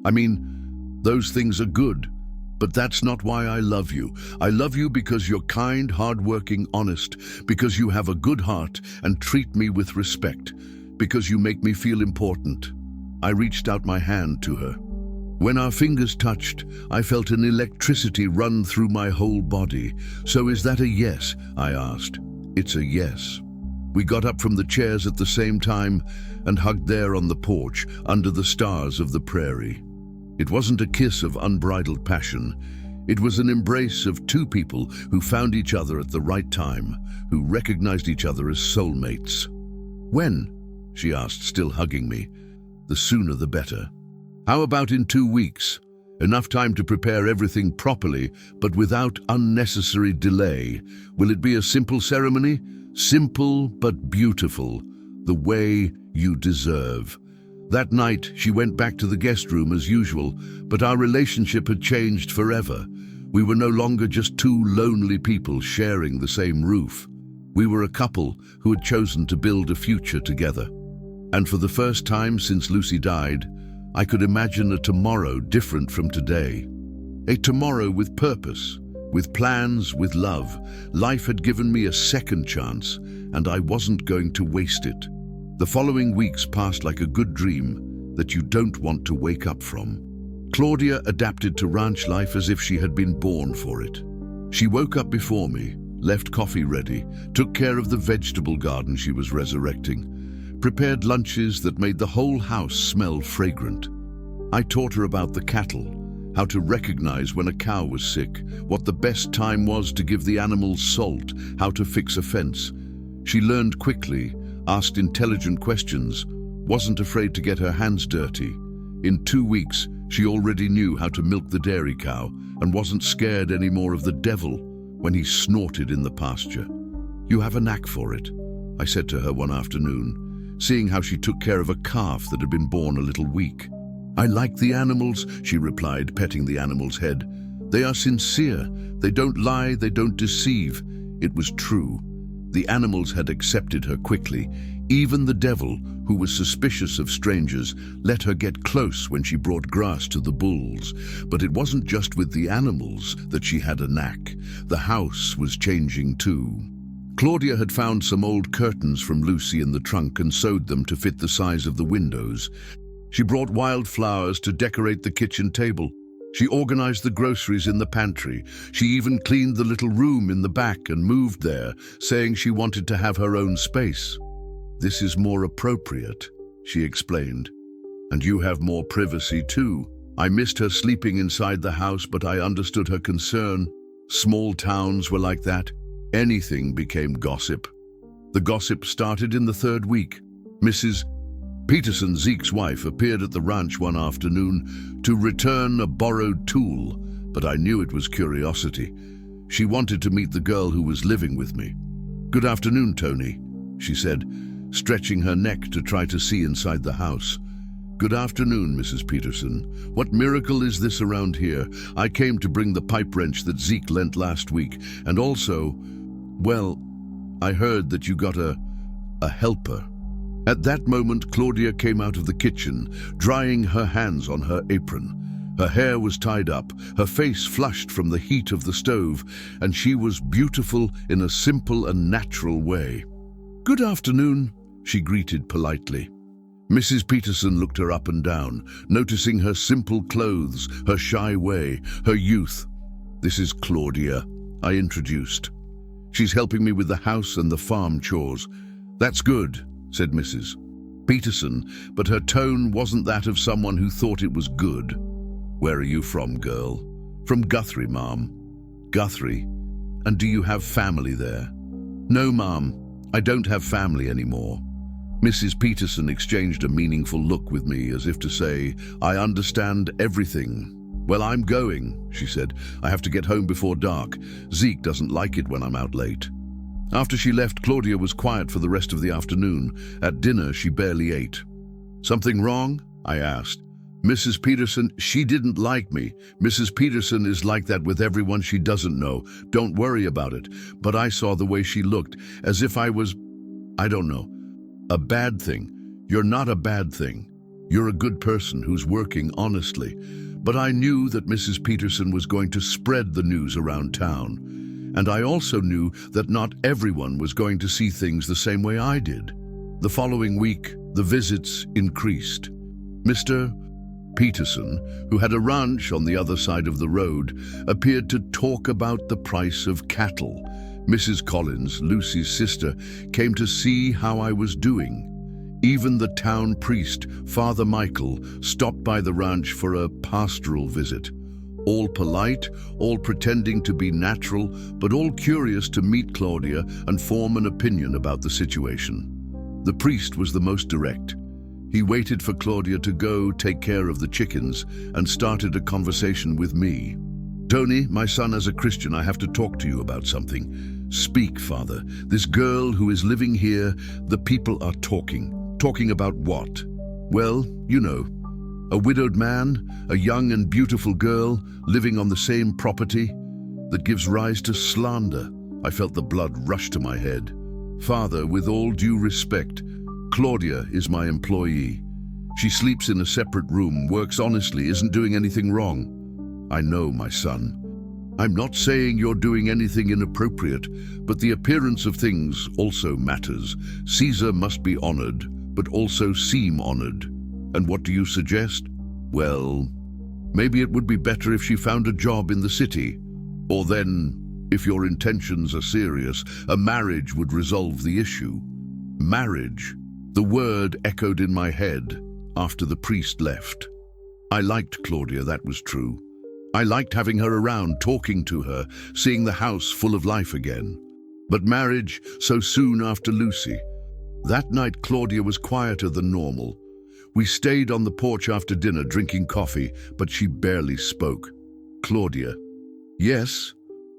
I mean, those things are good, but that's not why I love you. I love you because you're kind, hardworking, honest, because you have a good heart and treat me with respect, because you make me feel important. I reached out my hand to her. When our fingers touched, I felt an electricity run through my whole body. So is that a yes? I asked. It's a yes. We got up from the chairs at the same time and hugged there on the porch under the stars of the prairie. It wasn't a kiss of unbridled passion. It was an embrace of two people who found each other at the right time, who recognized each other as soulmates. When? She asked, still hugging me. The sooner the better. How about in 2 weeks? Enough time to prepare everything properly, but without unnecessary delay. Will it be a simple ceremony? Simple but beautiful, the way you deserve. That night, she went back to the guest room as usual, but our relationship had changed forever. We were no longer just two lonely people sharing the same roof. We were a couple who had chosen to build a future together. And for the first time since Lucy died, I could imagine a tomorrow different from today. A tomorrow with purpose, with plans, with love. Life had given me a second chance, and I wasn't going to waste it. The following weeks passed like a good dream that you don't want to wake up from. Claudia adapted to ranch life as if she had been born for it. She woke up before me, left coffee ready, took care of the vegetable garden she was resurrecting, prepared lunches that made the whole house smell fragrant. I taught her about the cattle, how to recognize when a cow was sick, what the best time was to give the animals salt, how to fix a fence. She learned quickly, asked intelligent questions, wasn't afraid to get her hands dirty. In 2 weeks, she already knew how to milk the dairy cow and wasn't scared anymore of the devil when he snorted in the pasture. You have a knack for it, I said to her one afternoon, seeing how she took care of a calf that had been born a little weak. I like the animals, she replied, petting the animal's head. They are sincere. They don't lie, they don't deceive. It was true. The animals had accepted her quickly. Even the devil, who was suspicious of strangers, let her get close when she brought grass to the bulls. But it wasn't just with the animals that she had a knack. The house was changing too. Claudia had found some old curtains from Lucy in the trunk and sewed them to fit the size of the windows. She brought wildflowers to decorate the kitchen table. She organized the groceries in the pantry. She even cleaned the little room in the back and moved there, saying she wanted to have her own space. This is more appropriate, she explained. And you have more privacy too. I missed her sleeping inside the house, but I understood her concern. Small towns were like that. Anything became gossip. The gossip started in the 3rd week. Mrs. Peterson, Zeke's wife, appeared at the ranch one afternoon to return a borrowed tool, but I knew it was curiosity. She wanted to meet the girl who was living with me. "Good afternoon, Tony," she said, stretching her neck to try to see inside the house. "Good afternoon, Mrs. Peterson. What miracle is this around here? I came to bring the pipe wrench that Zeke lent last week, and also, well, I heard that you got a helper." At that moment, Claudia came out of the kitchen, drying her hands on her apron. Her hair was tied up, her face flushed from the heat of the stove, and she was beautiful in a simple and natural way. "Good afternoon," she greeted politely. Mrs. Peterson looked her up and down, noticing her simple clothes, her shy way, her youth. "This is Claudia," I introduced. "She's helping me with the house and the farm chores." "That's good," said Mrs. Peterson, but her tone wasn't that of someone who thought it was good. "Where are you from, girl?" "From Guthrie, Mom." "Guthrie? And do you have family there?" "No, Mom, I don't have family anymore." Mrs. Peterson exchanged a meaningful look with me, as if to say, "I understand everything." "Well, I'm going," she said. "I have to get home before dark. Zeke doesn't like it when I'm out late." After she left, Claudia was quiet for the rest of the afternoon. At dinner, she barely ate. "Something wrong?" I asked. "Mrs. Peterson, she didn't like me. Mrs. Peterson is like that with everyone she doesn't know. Don't worry about it. But I saw the way she looked, as if I was, I don't know, a bad thing. You're not a bad thing. You're a good person who's working honestly. But I knew that Mrs. Peterson was going to spread the news around town. And I also knew that not everyone was going to see things the same way I did." The following week, the visits increased. Mr. Peterson, who had a ranch on the other side of the road, appeared to talk about the price of cattle. Mrs. Collins, Lucy's sister, came to see how I was doing. Even the town priest, Father Michael, stopped by the ranch for a pastoral visit. All polite, all pretending to be natural, but all curious to meet Claudia and form an opinion about the situation. The priest was the most direct. He waited for Claudia to go take care of the chickens and started a conversation with me. "Tony, my son, as a Christian, I have to talk to you about something." "Speak, Father. This girl who is living here, the people are talking. Talking about what?" "Well, you know. A widowed man, a young and beautiful girl, living on the same property. That gives rise to slander." I felt the blood rush to my head. "Father, with all due respect, Claudia is my employee. She sleeps in a separate room, works honestly, isn't doing anything wrong." "I know, my son. I'm not saying you're doing anything inappropriate, but the appearance of things also matters. Caesar must be honored, but also seem honored. And what do you suggest?" "Well, maybe it would be better if she found a job in the city. Or then, if your intentions are serious, a marriage would resolve the issue." Marriage. The word echoed in my head after the priest left. I liked Claudia, that was true. I liked having her around, talking to her, seeing the house full of life again. But marriage so soon after Lucy. That night, Claudia was quieter than normal. We stayed on the porch after dinner drinking coffee, but she barely spoke. "Claudia." "Yes?"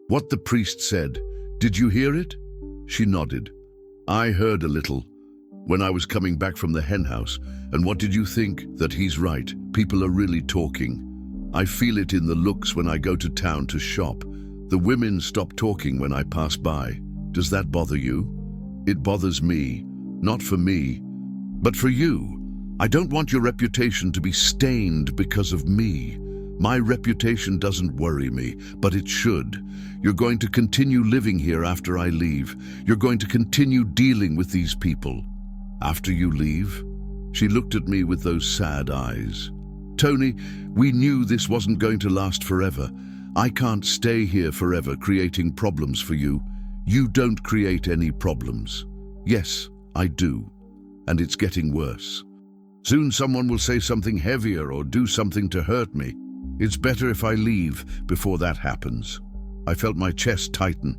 "What the priest said. Did you hear it?" She nodded. "I heard a little when I was coming back from the hen house. And what did you think? That he's right. People are really talking. I feel it in the looks when I go to town to shop. The women stop talking when I pass by. Does that bother you?" "It bothers me. Not for me, but for you. I don't want your reputation to be stained because of me. My reputation doesn't worry me, but it should. You're going to continue living here after I leave. You're going to continue dealing with these people. After you leave?" She looked at me with those sad eyes. "Tony, we knew this wasn't going to last forever. I can't stay here forever creating problems for you. You don't create any problems." "Yes, I do. And it's getting worse. Soon someone will say something heavier or do something to hurt me. It's better if I leave before that happens." I felt my chest tighten.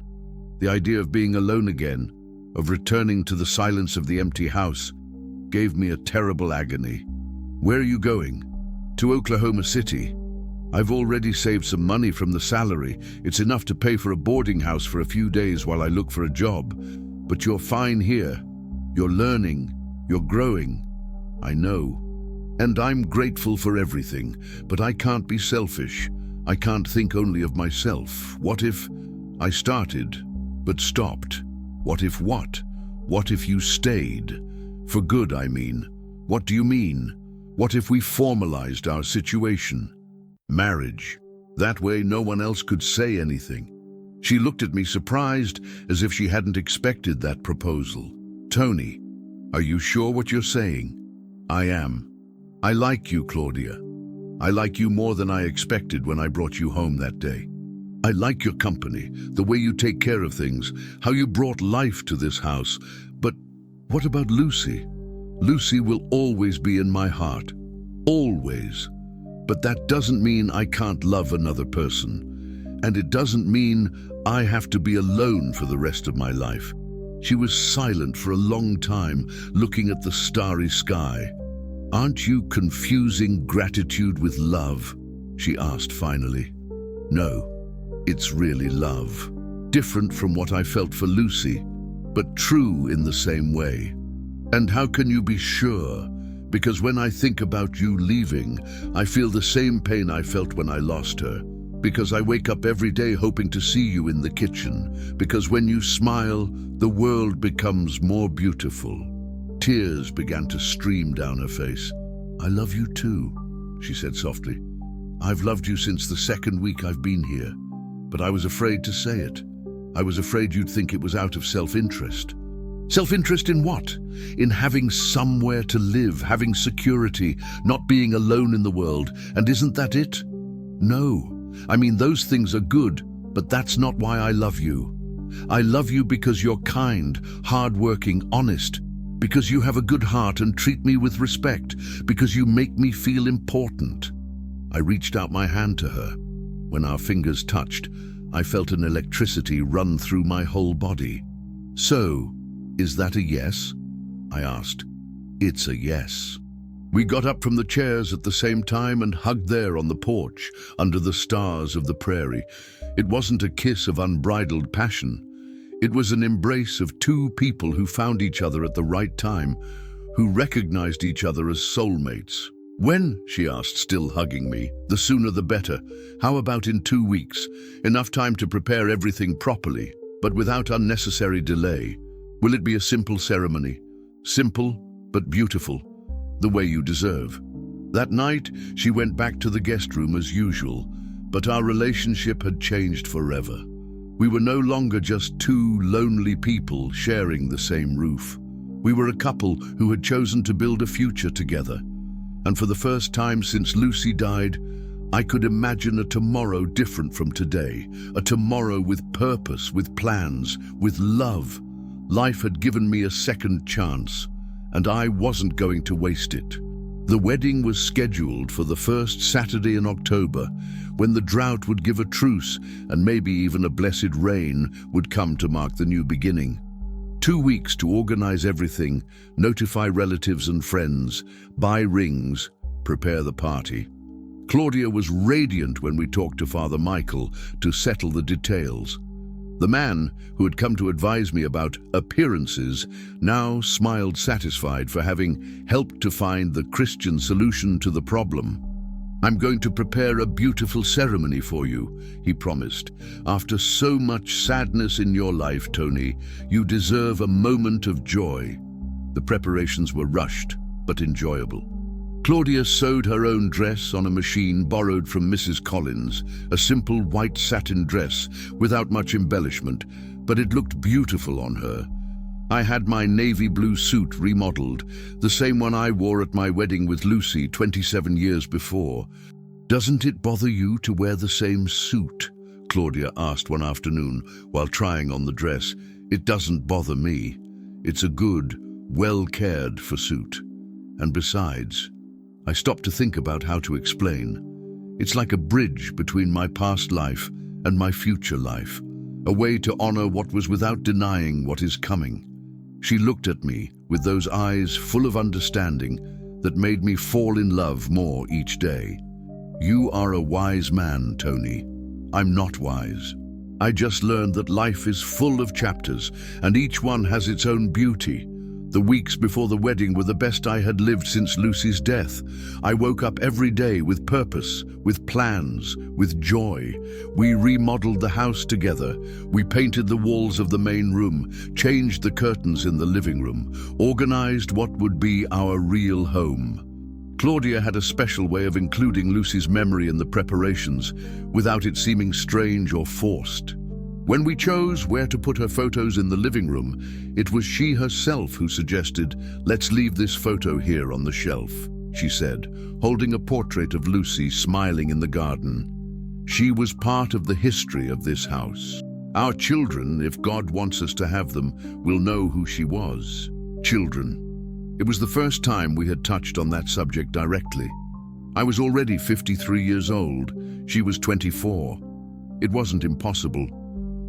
The idea of being alone again, of returning to the silence of the empty house, gave me a terrible agony. "Where are you going?" "To Oklahoma City." I've already saved some money from the salary. It's enough to pay for a boarding house for a few days while I look for a job. But you're fine here. You're learning. You're growing. I know. And I'm grateful for everything, but I can't be selfish. I can't think only of myself. What if I started, but stopped? What if what? What if you stayed? For good, I mean. What do you mean? What if we formalized our situation? Marriage. That way no one else could say anything. She looked at me surprised, as if she hadn't expected that proposal. Tony, are you sure what you're saying? I am. I like you, Claudia. I like you more than I expected when I brought you home that day. I like your company, the way you take care of things, how you brought life to this house. But what about Lucy? Lucy will always be in my heart. Always. But that doesn't mean I can't love another person. And it doesn't mean I have to be alone for the rest of my life. She was silent for a long time, looking at the starry sky. Aren't you confusing gratitude with love? She asked finally. No, it's really love. Different from what I felt for Lucy, but true in the same way. And how can you be sure? Because when I think about you leaving, I feel the same pain I felt when I lost her. Because I wake up every day hoping to see you in the kitchen. Because when you smile, the world becomes more beautiful. Tears began to stream down her face. I love you too, she said softly. I've loved you since the second week I've been here, but I was afraid to say it. I was afraid you'd think it was out of self-interest. Self-interest in what? In having somewhere to live, having security, not being alone in the world. And isn't that it? No. I mean, those things are good, but that's not why I love you. I love you because you're kind, hardworking, honest, because you have a good heart and treat me with respect, because you make me feel important. I reached out my hand to her. When our fingers touched, I felt an electricity run through my whole body. So, is that a yes? I asked. It's a yes. We got up from the chairs at the same time and hugged there on the porch, under the stars of the prairie. It wasn't a kiss of unbridled passion. It was an embrace of two people who found each other at the right time, who recognized each other as soulmates. When? She asked, still hugging me. The sooner the better. How about in 2 weeks? Enough time to prepare everything properly, but without unnecessary delay. Will it be a simple ceremony? Simple, but beautiful, the way you deserve. That night, she went back to the guest room as usual, but our relationship had changed forever. We were no longer just two lonely people sharing the same roof. We were a couple who had chosen to build a future together. And for the first time since Lucy died, I could imagine a tomorrow different from today, a tomorrow with purpose, with plans, with love. Life had given me a second chance, and I wasn't going to waste it. The wedding was scheduled for the first Saturday in October, when the drought would give a truce and maybe even a blessed rain would come to mark the new beginning. 2 weeks to organize everything, notify relatives and friends, buy rings, prepare the party. Claudia was radiant when we talked to Father Michael to settle the details. The man who had come to advise me about appearances now smiled satisfied for having helped to find the Christian solution to the problem. I'm going to prepare a beautiful ceremony for you, he promised. After so much sadness in your life, Tony, you deserve a moment of joy. The preparations were rushed, but enjoyable. Claudia sewed her own dress on a machine borrowed from Mrs. Collins, a simple white satin dress without much embellishment, but it looked beautiful on her. I had my navy blue suit remodeled, the same one I wore at my wedding with Lucy 27 years before. Doesn't it bother you to wear the same suit? Claudia asked one afternoon while trying on the dress. It doesn't bother me. It's a good, well-cared-for suit. And besides, I stopped to think about how to explain. It's like a bridge between my past life and my future life, a way to honor what was without denying what is coming. She looked at me with those eyes full of understanding that made me fall in love more each day. You are a wise man, Tony. I'm not wise. I just learned that life is full of chapters, and each one has its own beauty. The weeks before the wedding were the best I had lived since Lucy's death. I woke up every day with purpose, with plans, with joy. We remodeled the house together. We painted the walls of the main room, changed the curtains in the living room, organized what would be our real home. Claudia had a special way of including Lucy's memory in the preparations, without it seeming strange or forced. When we chose where to put her photos in the living room, it was she herself who suggested, "Let's leave this photo here on the shelf," she said, holding a portrait of Lucy smiling in the garden. She was part of the history of this house. Our children, if God wants us to have them, will know who she was. Children. It was the first time we had touched on that subject directly. I was already 53 years old. She was 24. It wasn't impossible,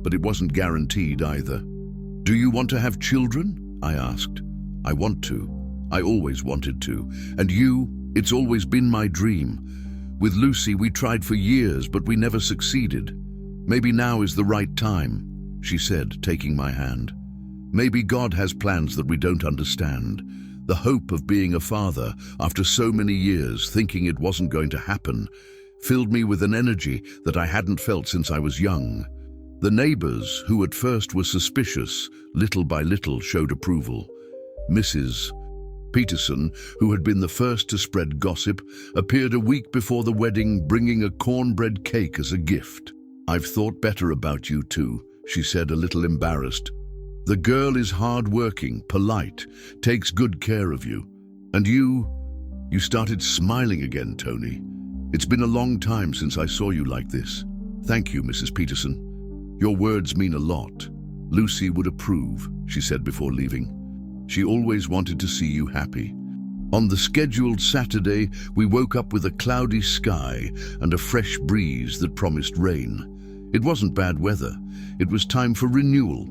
but it wasn't guaranteed either. "Do you want to have children?" I asked. "I want to. I always wanted to. And you? It's always been my dream. With Lucy, we tried for years, but we never succeeded. Maybe now is the right time," she said, taking my hand. "Maybe God has plans that we don't understand." The hope of being a father, after so many years thinking it wasn't going to happen, filled me with an energy that I hadn't felt since I was young. The neighbors, who at first were suspicious, little by little showed approval. Mrs. Peterson, who had been the first to spread gossip, appeared a week before the wedding bringing a cornbread cake as a gift. "I've thought better about you too," she said, a little embarrassed. "The girl is hard-working, polite, takes good care of you. And you started smiling again, Tony. It's been a long time since I saw you like this. Thank you, Mrs. Peterson. Your words mean a lot. Lucy would approve," she said before leaving. "She always wanted to see you happy." On the scheduled Saturday, we woke up with a cloudy sky and a fresh breeze that promised rain. It wasn't bad weather. It was time for renewal.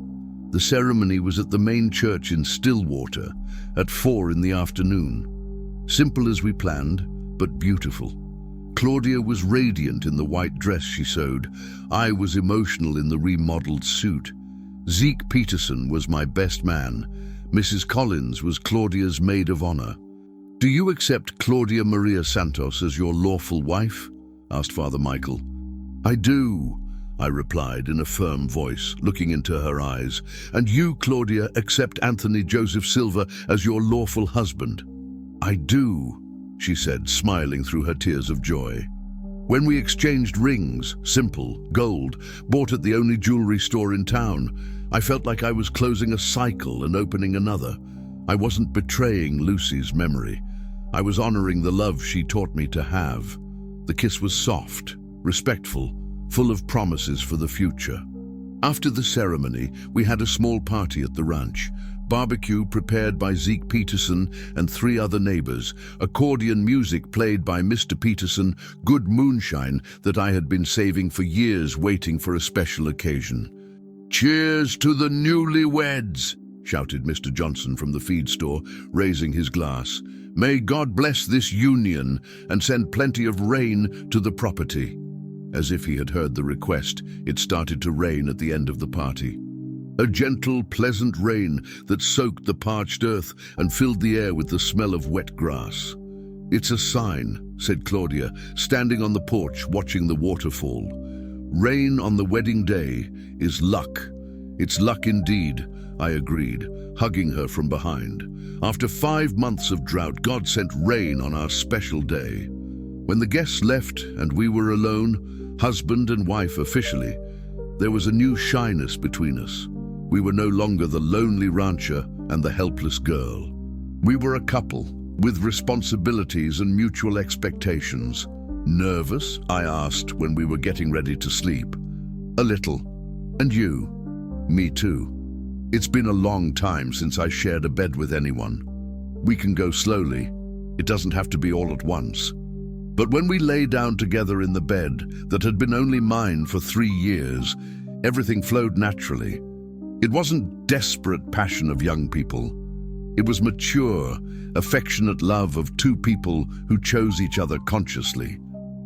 The ceremony was at the main church in Stillwater at 4 in the afternoon. Simple as we planned, but beautiful. Claudia was radiant in the white dress she sewed. I was emotional in the remodeled suit. Zeke Peterson was my best man. Mrs. Collins was Claudia's maid of honor. "Do you accept Claudia Maria Santos as your lawful wife?" asked Father Michael. "I do," I replied in a firm voice, looking into her eyes. "And you, Claudia, accept Anthony Joseph Silva as your lawful husband?" "I do," she said, smiling through her tears of joy. When we exchanged rings, simple, gold, bought at the only jewelry store in town, I felt like I was closing a cycle and opening another. I wasn't betraying Lucy's memory. I was honoring the love she taught me to have. The kiss was soft, respectful, full of promises for the future. After the ceremony, we had a small party at the ranch. Barbecue prepared by Zeke Peterson and 3 other neighbors, accordion music played by Mr. Peterson, good moonshine that I had been saving for years waiting for a special occasion. "Cheers to the newlyweds!" shouted Mr. Johnson from the feed store, raising his glass. "May God bless this union and send plenty of rain to the property." As if he had heard the request, it started to rain at the end of the party. A gentle, pleasant rain that soaked the parched earth and filled the air with the smell of wet grass. "It's a sign," said Claudia, standing on the porch watching the waterfall. "Rain on the wedding day is luck." "It's luck indeed," I agreed, hugging her from behind. After 5 months of drought, God sent rain on our special day. When the guests left and we were alone, husband and wife officially, there was a new shyness between us. We were no longer the lonely rancher and the helpless girl. We were a couple, with responsibilities and mutual expectations. "Nervous?" I asked when we were getting ready to sleep. "A little. And you?" "Me too. It's been a long time since I shared a bed with anyone. We can go slowly. It doesn't have to be all at once." But when we lay down together in the bed that had been only mine for 3 years, everything flowed naturally. It wasn't desperate passion of young people. It was mature, affectionate love of 2 people who chose each other consciously.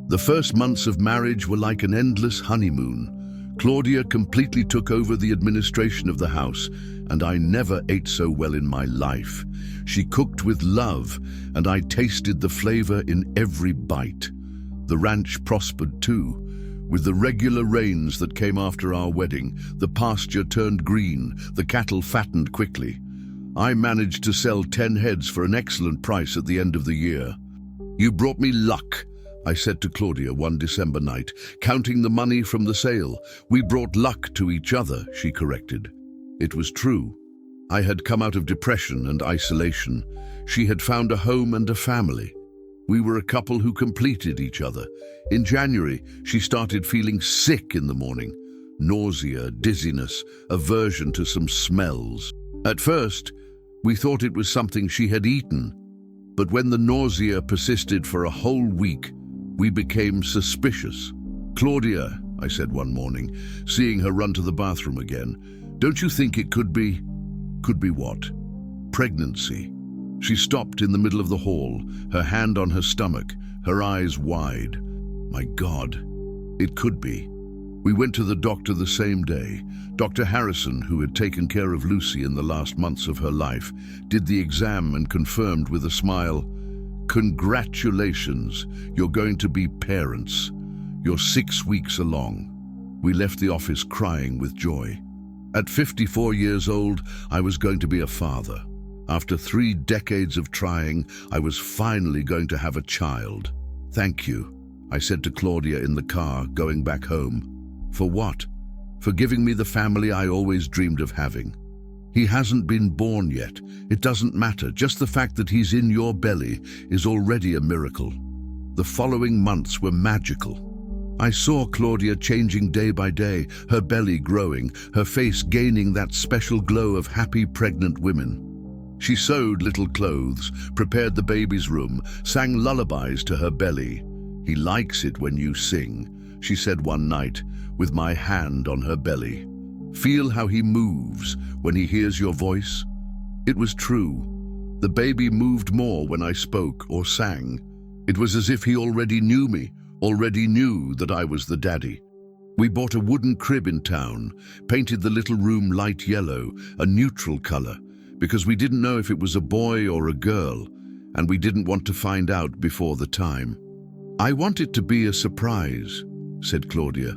The first months of marriage were like an endless honeymoon. Claudia completely took over the administration of the house, and I never ate so well in my life. She cooked with love, and I tasted the flavor in every bite. The ranch prospered too. With the regular rains that came after our wedding, the pasture turned green, the cattle fattened quickly. I managed to sell 10 heads for an excellent price at the end of the year. "You brought me luck," I said to Claudia one December night, counting the money from the sale. "We brought luck to each other," she corrected. It was true. I had come out of depression and isolation. She had found a home and a family. We were a couple who completed each other. In January, she started feeling sick in the morning. Nausea, dizziness, aversion to some smells. At first, we thought it was something she had eaten. But when the nausea persisted for a whole week, we became suspicious. "Claudia," I said one morning, seeing her run to the bathroom again, "don't you think it could be..." "Could be what?" "Pregnancy." She stopped in the middle of the hall, her hand on her stomach, her eyes wide. My God, it could be. We went to the doctor the same day. Dr. Harrison, who had taken care of Lucy in the last months of her life, did the exam and confirmed with a smile, "Congratulations, you're going to be parents. You're 6 weeks along." We left the office crying with joy. At 54 years old, I was going to be a father. After 3 decades of trying, I was finally going to have a child. "Thank you," I said to Claudia in the car, going back home. "For what?" "For giving me the family I always dreamed of having. He hasn't been born yet. It doesn't matter. Just the fact that he's in your belly is already a miracle." The following months were magical. I saw Claudia changing day by day, her belly growing, her face gaining that special glow of happy pregnant women. She sewed little clothes, prepared the baby's room, sang lullabies to her belly. "He likes it when you sing," she said one night, with my hand on her belly. "Feel how he moves when he hears your voice." It was true. The baby moved more when I spoke or sang. It was as if he already knew me, already knew that I was the daddy. We bought a wooden crib in town, painted the little room light yellow, a neutral color, because we didn't know if it was a boy or a girl, and we didn't want to find out before the time. "I want it to be a surprise," said Claudia,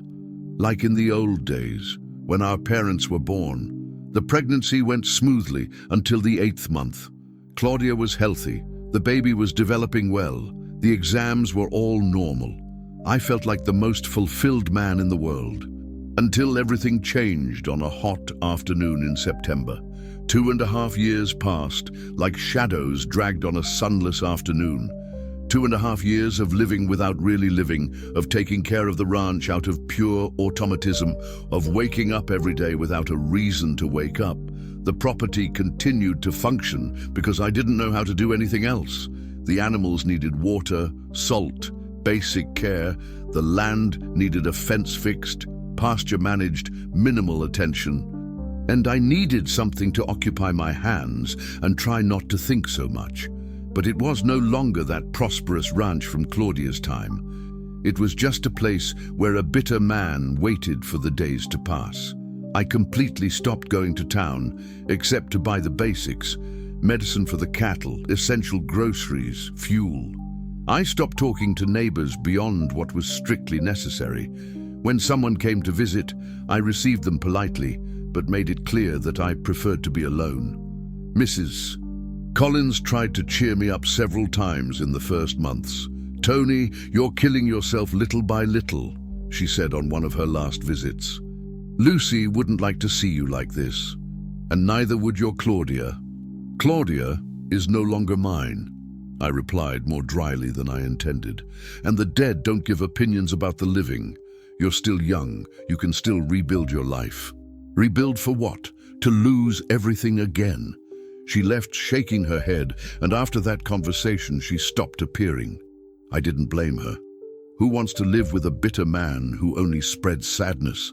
"like in the old days, when our parents were born." The pregnancy went smoothly until the 8th month. Claudia was healthy, the baby was developing well, the exams were all normal. I felt like the most fulfilled man in the world. Until everything changed on a hot afternoon in September. 2.5 years passed, like shadows dragged on a sunless afternoon. 2.5 years of living without really living, of taking care of the ranch out of pure automatism, of waking up every day without a reason to wake up. The property continued to function because I didn't know how to do anything else. The animals needed water, salt, basic care. The land needed a fence fixed, pasture managed, minimal attention. And I needed something to occupy my hands and try not to think so much. But it was no longer that prosperous ranch from Claudia's time. It was just a place where a bitter man waited for the days to pass. I completely stopped going to town, except to buy the basics: medicine for the cattle, essential groceries, fuel. I stopped talking to neighbors beyond what was strictly necessary. When someone came to visit, I received them politely, but made it clear that I preferred to be alone. Mrs. Collins tried to cheer me up several times in the first months. "Tony, you're killing yourself little by little," she said on one of her last visits. "Lucy wouldn't like to see you like this, and neither would your Claudia." "Claudia is no longer mine," I replied more dryly than I intended. "And the dead don't give opinions about the living. You're still young. You can still rebuild your life." Rebuild for what? To lose everything again? She left shaking her head, and after that conversation she stopped appearing. I didn't blame her. Who wants to live with a bitter man who only spreads sadness?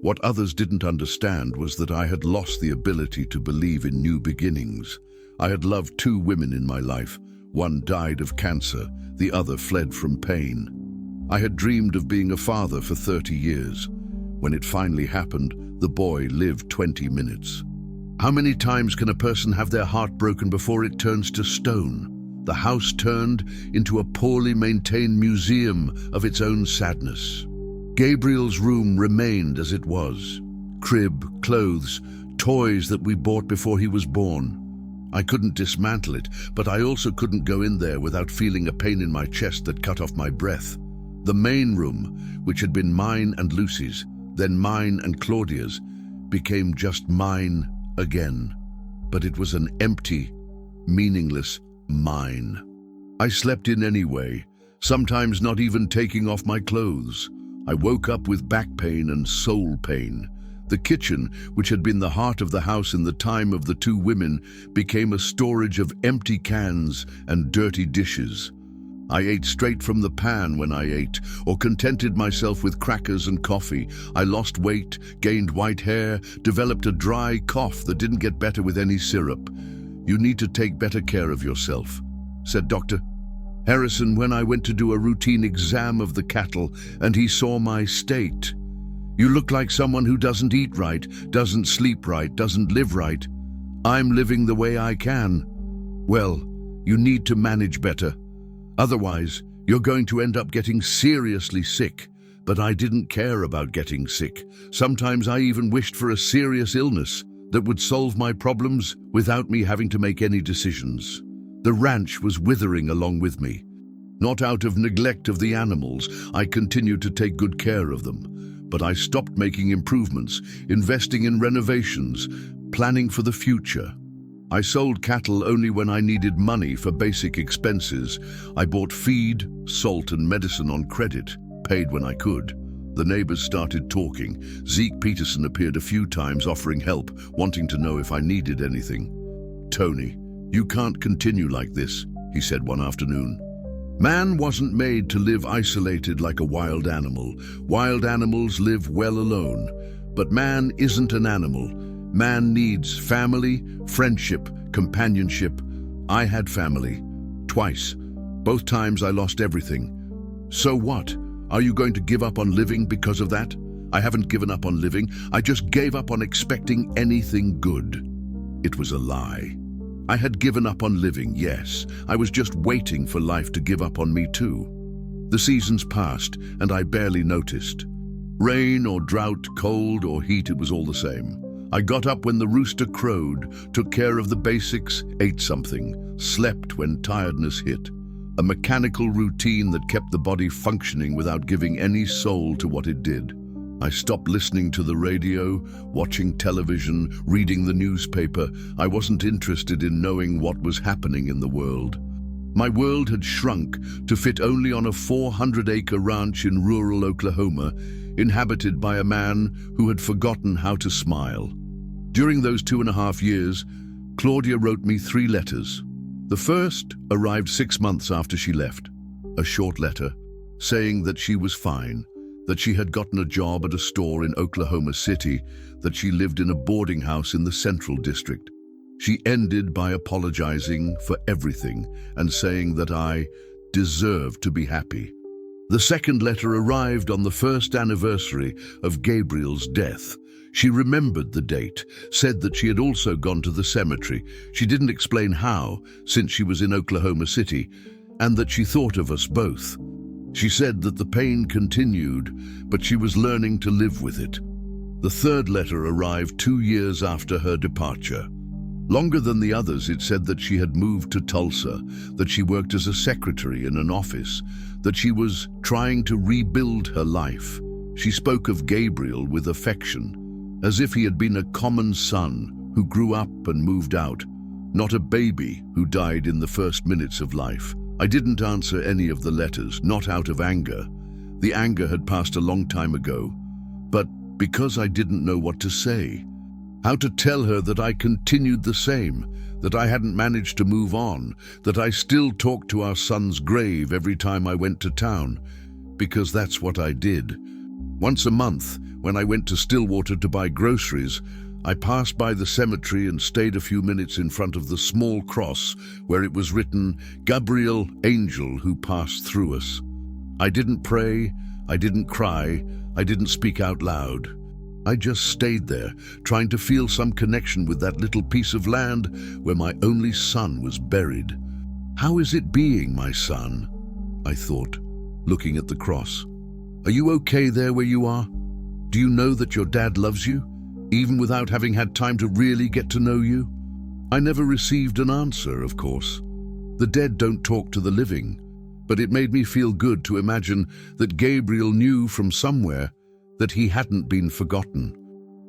What others didn't understand was that I had lost the ability to believe in new beginnings. I had loved 2 women in my life. One died of cancer, the other fled from pain. I had dreamed of being a father for 30 years. When it finally happened, the boy lived 20 minutes. How many times can a person have their heart broken before it turns to stone? The house turned into a poorly maintained museum of its own sadness. Gabriel's room remained as it was. Crib, clothes, toys that we bought before he was born. I couldn't dismantle it, but I also couldn't go in there without feeling a pain in my chest that cut off my breath. The main room, which had been mine and Lucy's, then mine and Claudia's, became just mine again. But it was an empty, meaningless mine. I slept in anyway, sometimes not even taking off my clothes. I woke up with back pain and soul pain. The kitchen, which had been the heart of the house in the time of the two women, became a storage of empty cans and dirty dishes. I ate straight from the pan when I ate, or contented myself with crackers and coffee. I lost weight, gained white hair, developed a dry cough that didn't get better with any syrup. "You need to take better care of yourself," said Dr. Harrison when I went to do a routine exam of the cattle and he saw my state. "You look like someone who doesn't eat right, doesn't sleep right, doesn't live right." "I'm living the way I can." "Well, you need to manage better. Otherwise, you're going to end up getting seriously sick." But I didn't care about getting sick. Sometimes I even wished for a serious illness that would solve my problems without me having to make any decisions. The ranch was withering along with me. Not out of neglect of the animals, I continued to take good care of them. But I stopped making improvements, investing in renovations, planning for the future. I sold cattle only when I needed money for basic expenses. I bought feed, salt and medicine on credit, paid when I could. The neighbors started talking. Zeke Peterson appeared a few times offering help, wanting to know if I needed anything. "Tony, you can't continue like this," he said one afternoon. "Man wasn't made to live isolated like a wild animal. Wild animals live well alone. But man isn't an animal. Man needs family, friendship, companionship. I had family. Twice. Both times I lost everything. So what? Are you going to give up on living because of that?" "I haven't given up on living. I just gave up on expecting anything good." It was a lie. I had given up on living, yes. I was just waiting for life to give up on me too. The seasons passed, and I barely noticed. Rain or drought, cold or heat, it was all the same. I got up when the rooster crowed, took care of the basics, ate something, slept when tiredness hit. A mechanical routine that kept the body functioning without giving any soul to what it did. I stopped listening to the radio, watching television, reading the newspaper. I wasn't interested in knowing what was happening in the world. My world had shrunk to fit only on a 400-acre ranch in rural Oklahoma, inhabited by a man who had forgotten how to smile. During those 2.5 years, Claudia wrote me 3 letters. The first arrived 6 months after she left. A short letter saying that she was fine, that she had gotten a job at a store in Oklahoma City, that she lived in a boarding house in the Central District. She ended by apologizing for everything and saying that I deserved to be happy. The second letter arrived on the first anniversary of Gabriel's death. She remembered the date, said that she had also gone to the cemetery. She didn't explain how, since she was in Oklahoma City, and that she thought of us both. She said that the pain continued, but she was learning to live with it. The third letter arrived 2 years after her departure. Longer than the others, it said that she had moved to Tulsa, that she worked as a secretary in an office, that she was trying to rebuild her life. She spoke of Gabriel with affection, as if he had been a common son who grew up and moved out, not a baby who died in the first minutes of life. I didn't answer any of the letters, not out of anger. The anger had passed a long time ago, but because I didn't know what to say. How to tell her that I continued the same, that I hadn't managed to move on, that I still talked to our son's grave every time I went to town, because that's what I did. Once a month, when I went to Stillwater to buy groceries, I passed by the cemetery and stayed a few minutes in front of the small cross where it was written, "Gabriel, angel who passed through us." I didn't pray, I didn't cry, I didn't speak out loud. I just stayed there, trying to feel some connection with that little piece of land where my only son was buried. How is it being my son? I thought, looking at the cross. Are you okay there where you are? Do you know that your dad loves you, even without having had time to really get to know you? I never received an answer, of course. The dead don't talk to the living, but it made me feel good to imagine that Gabriel knew from somewhere that he hadn't been forgotten.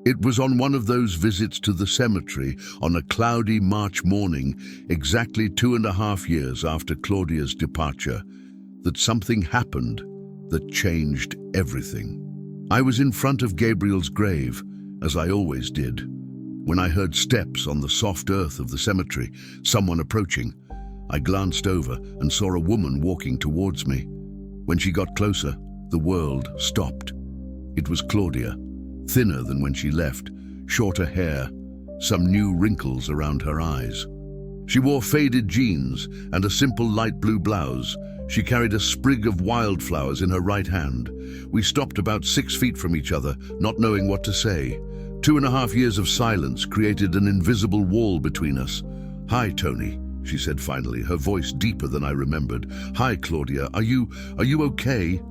It was on one of those visits to the cemetery on a cloudy March morning, exactly 2.5 years after Claudia's departure, that something happened that changed everything. I was in front of Gabriel's grave, as I always did, when I heard steps on the soft earth of the cemetery, someone approaching. I glanced over and saw a woman walking towards me. When she got closer, the world stopped. It was Claudia, thinner than when she left, shorter hair, some new wrinkles around her eyes. She wore faded jeans and a simple light blue blouse. She carried a sprig of wildflowers in her right hand. We stopped about 6 feet from each other, not knowing what to say. 2.5 years of silence created an invisible wall between us. "Hi, Tony," she said finally, her voice deeper than I remembered. "Hi, Claudia, are you okay?"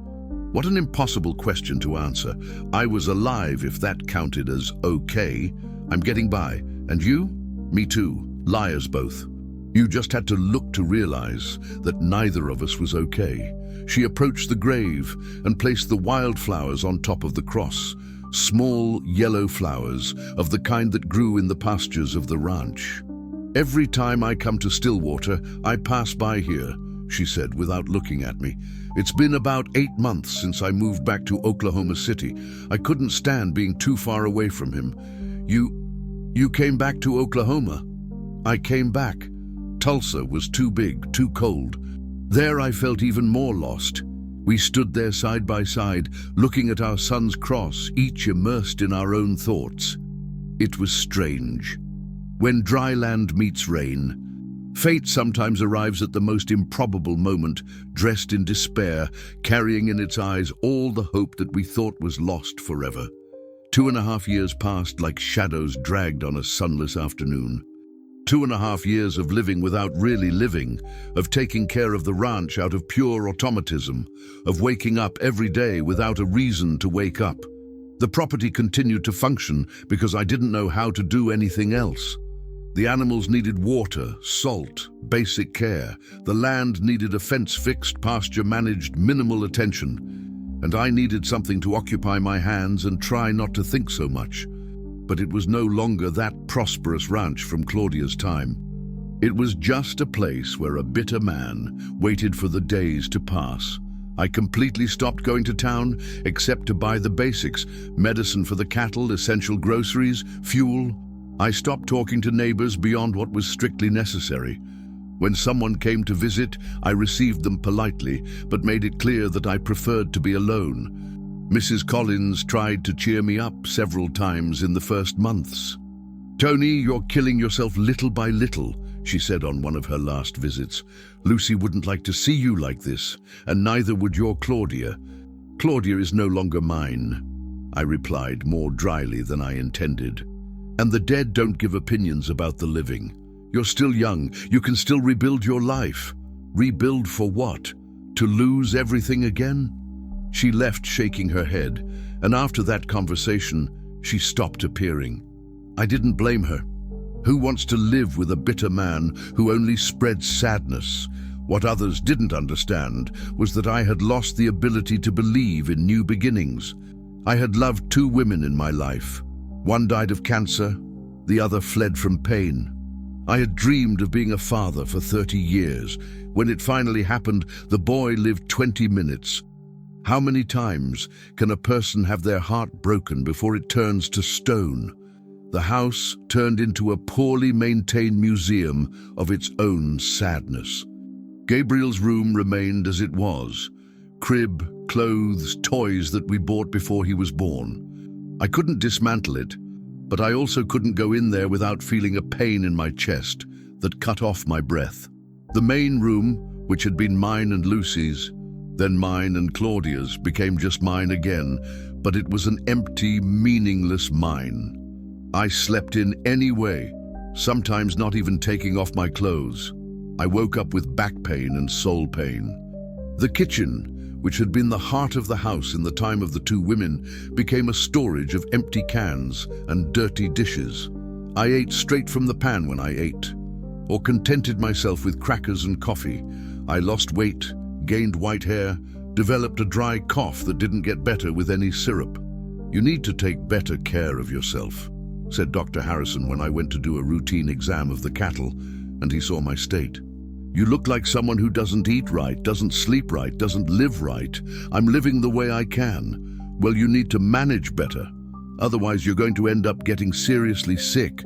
What an impossible question to answer. I was alive, if that counted as okay. I'm getting by. And you? Me too. Liars both. You just had to look to realize that neither of us was okay. She approached the grave and placed the wildflowers on top of the cross. Small yellow flowers of the kind that grew in the pastures of the ranch. "Every time I come to Stillwater, I pass by here," she said without looking at me. "It's been about 8 months since I moved back to Oklahoma City. I couldn't stand being too far away from him." You came back to Oklahoma?" "I came back. Tulsa was too big, too cold. There I felt even more lost. We stood there side by side, looking at our son's cross, each immersed in our own thoughts. It was strange. When dry land meets rain, fate sometimes arrives at the most improbable moment, dressed in despair, carrying in its eyes all the hope that we thought was lost forever. 2.5 years passed like shadows dragged on a sunless afternoon. 2.5 years of living without really living, of taking care of the ranch out of pure automatism, of waking up every day without a reason to wake up. The property continued to function because I didn't know how to do anything else. The animals needed water, salt, basic care. The land needed a fence-fixed, pasture-managed, minimal attention. And I needed something to occupy my hands and try not to think so much. But it was no longer that prosperous ranch from Claudia's time. It was just a place where a bitter man waited for the days to pass. I completely stopped going to town, except to buy the basics: medicine for the cattle, essential groceries, fuel. I stopped talking to neighbors beyond what was strictly necessary. When someone came to visit, I received them politely, but made it clear that I preferred to be alone. Mrs. Collins tried to cheer me up several times in the first months. "Tony, you're killing yourself little by little," she said on one of her last visits. "Lucy wouldn't like to see you like this, and neither would your Claudia." "Claudia is no longer mine," I replied more dryly than I intended. "And the dead don't give opinions about the living. You're still young. You can still rebuild your life." "Rebuild for what? To lose everything again?" She left shaking her head, and after that conversation, she stopped appearing. I didn't blame her. Who wants to live with a bitter man who only spreads sadness? What others didn't understand was that I had lost the ability to believe in new beginnings. I had loved 2 women in my life. One died of cancer, the other fled from pain. I had dreamed of being a father for 30 years. When it finally happened, the boy lived 20 minutes. How many times can a person have their heart broken before it turns to stone? The house turned into a poorly maintained museum of its own sadness. Gabriel's room remained as it was. Crib, clothes, toys that we bought before he was born. I couldn't dismantle it, but I also couldn't go in there without feeling a pain in my chest that cut off my breath. The main room, which had been mine and Lucy's, Then mine and Claudia's became just mine again, but it was an empty, meaningless mine. I slept in any way, sometimes not even taking off my clothes. I woke up with back pain and soul pain. The kitchen, which had been the heart of the house in the time of the two women, became a storage of empty cans and dirty dishes. I ate straight from the pan when I ate, or contented myself with crackers and coffee. I lost weight, gained white hair, developed a dry cough that didn't get better with any syrup. "You need to take better care of yourself," said Dr. Harrison when I went to do a routine exam of the cattle, and he saw my state. "You look like someone who doesn't eat right, doesn't sleep right, doesn't live right. I'm living the way I can." "Well, you need to manage better. Otherwise, you're going to end up getting seriously sick."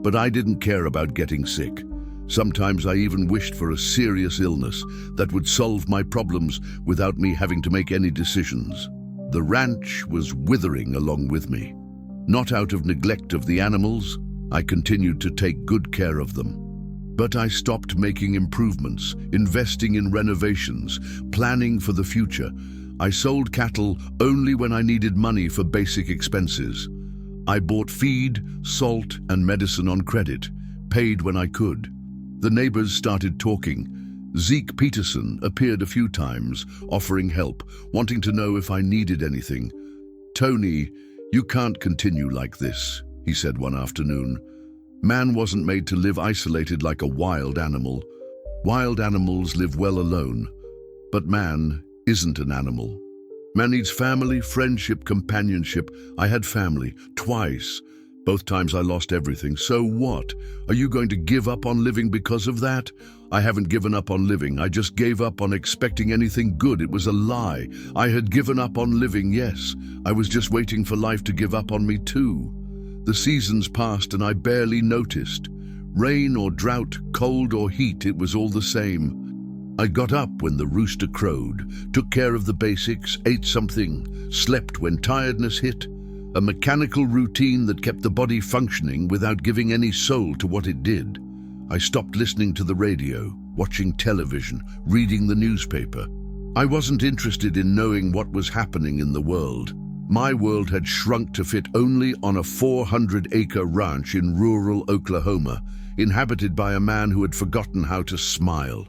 But I didn't care about getting sick. Sometimes I even wished for a serious illness that would solve my problems without me having to make any decisions. The ranch was withering along with me. Not out of neglect of the animals, I continued to take good care of them. But I stopped making improvements, investing in renovations, planning for the future. I sold cattle only when I needed money for basic expenses. I bought feed, salt, and medicine on credit, paid when I could. The neighbors started talking. Zeke Peterson appeared a few times, offering help, wanting to know if I needed anything. "Tony, you can't continue like this," he said one afternoon. "Man wasn't made to live isolated like a wild animal. Wild animals live well alone, but man isn't an animal. Man needs family, friendship, companionship. I had family, twice. Both times I lost everything. So what? Are you going to give up on living because of that?" "I haven't given up on living. I just gave up on expecting anything good. It was a lie. I had given up on living, yes. I was just waiting for life to give up on me too. The seasons passed and I barely noticed. Rain or drought, cold or heat, it was all the same. I got up when the rooster crowed, took care of the basics, ate something, slept when tiredness hit. A mechanical routine that kept the body functioning without giving any soul to what it did. I stopped listening to the radio, watching television, reading the newspaper. I wasn't interested in knowing what was happening in the world. My world had shrunk to fit only on a 400-acre ranch in rural Oklahoma, inhabited by a man who had forgotten how to smile.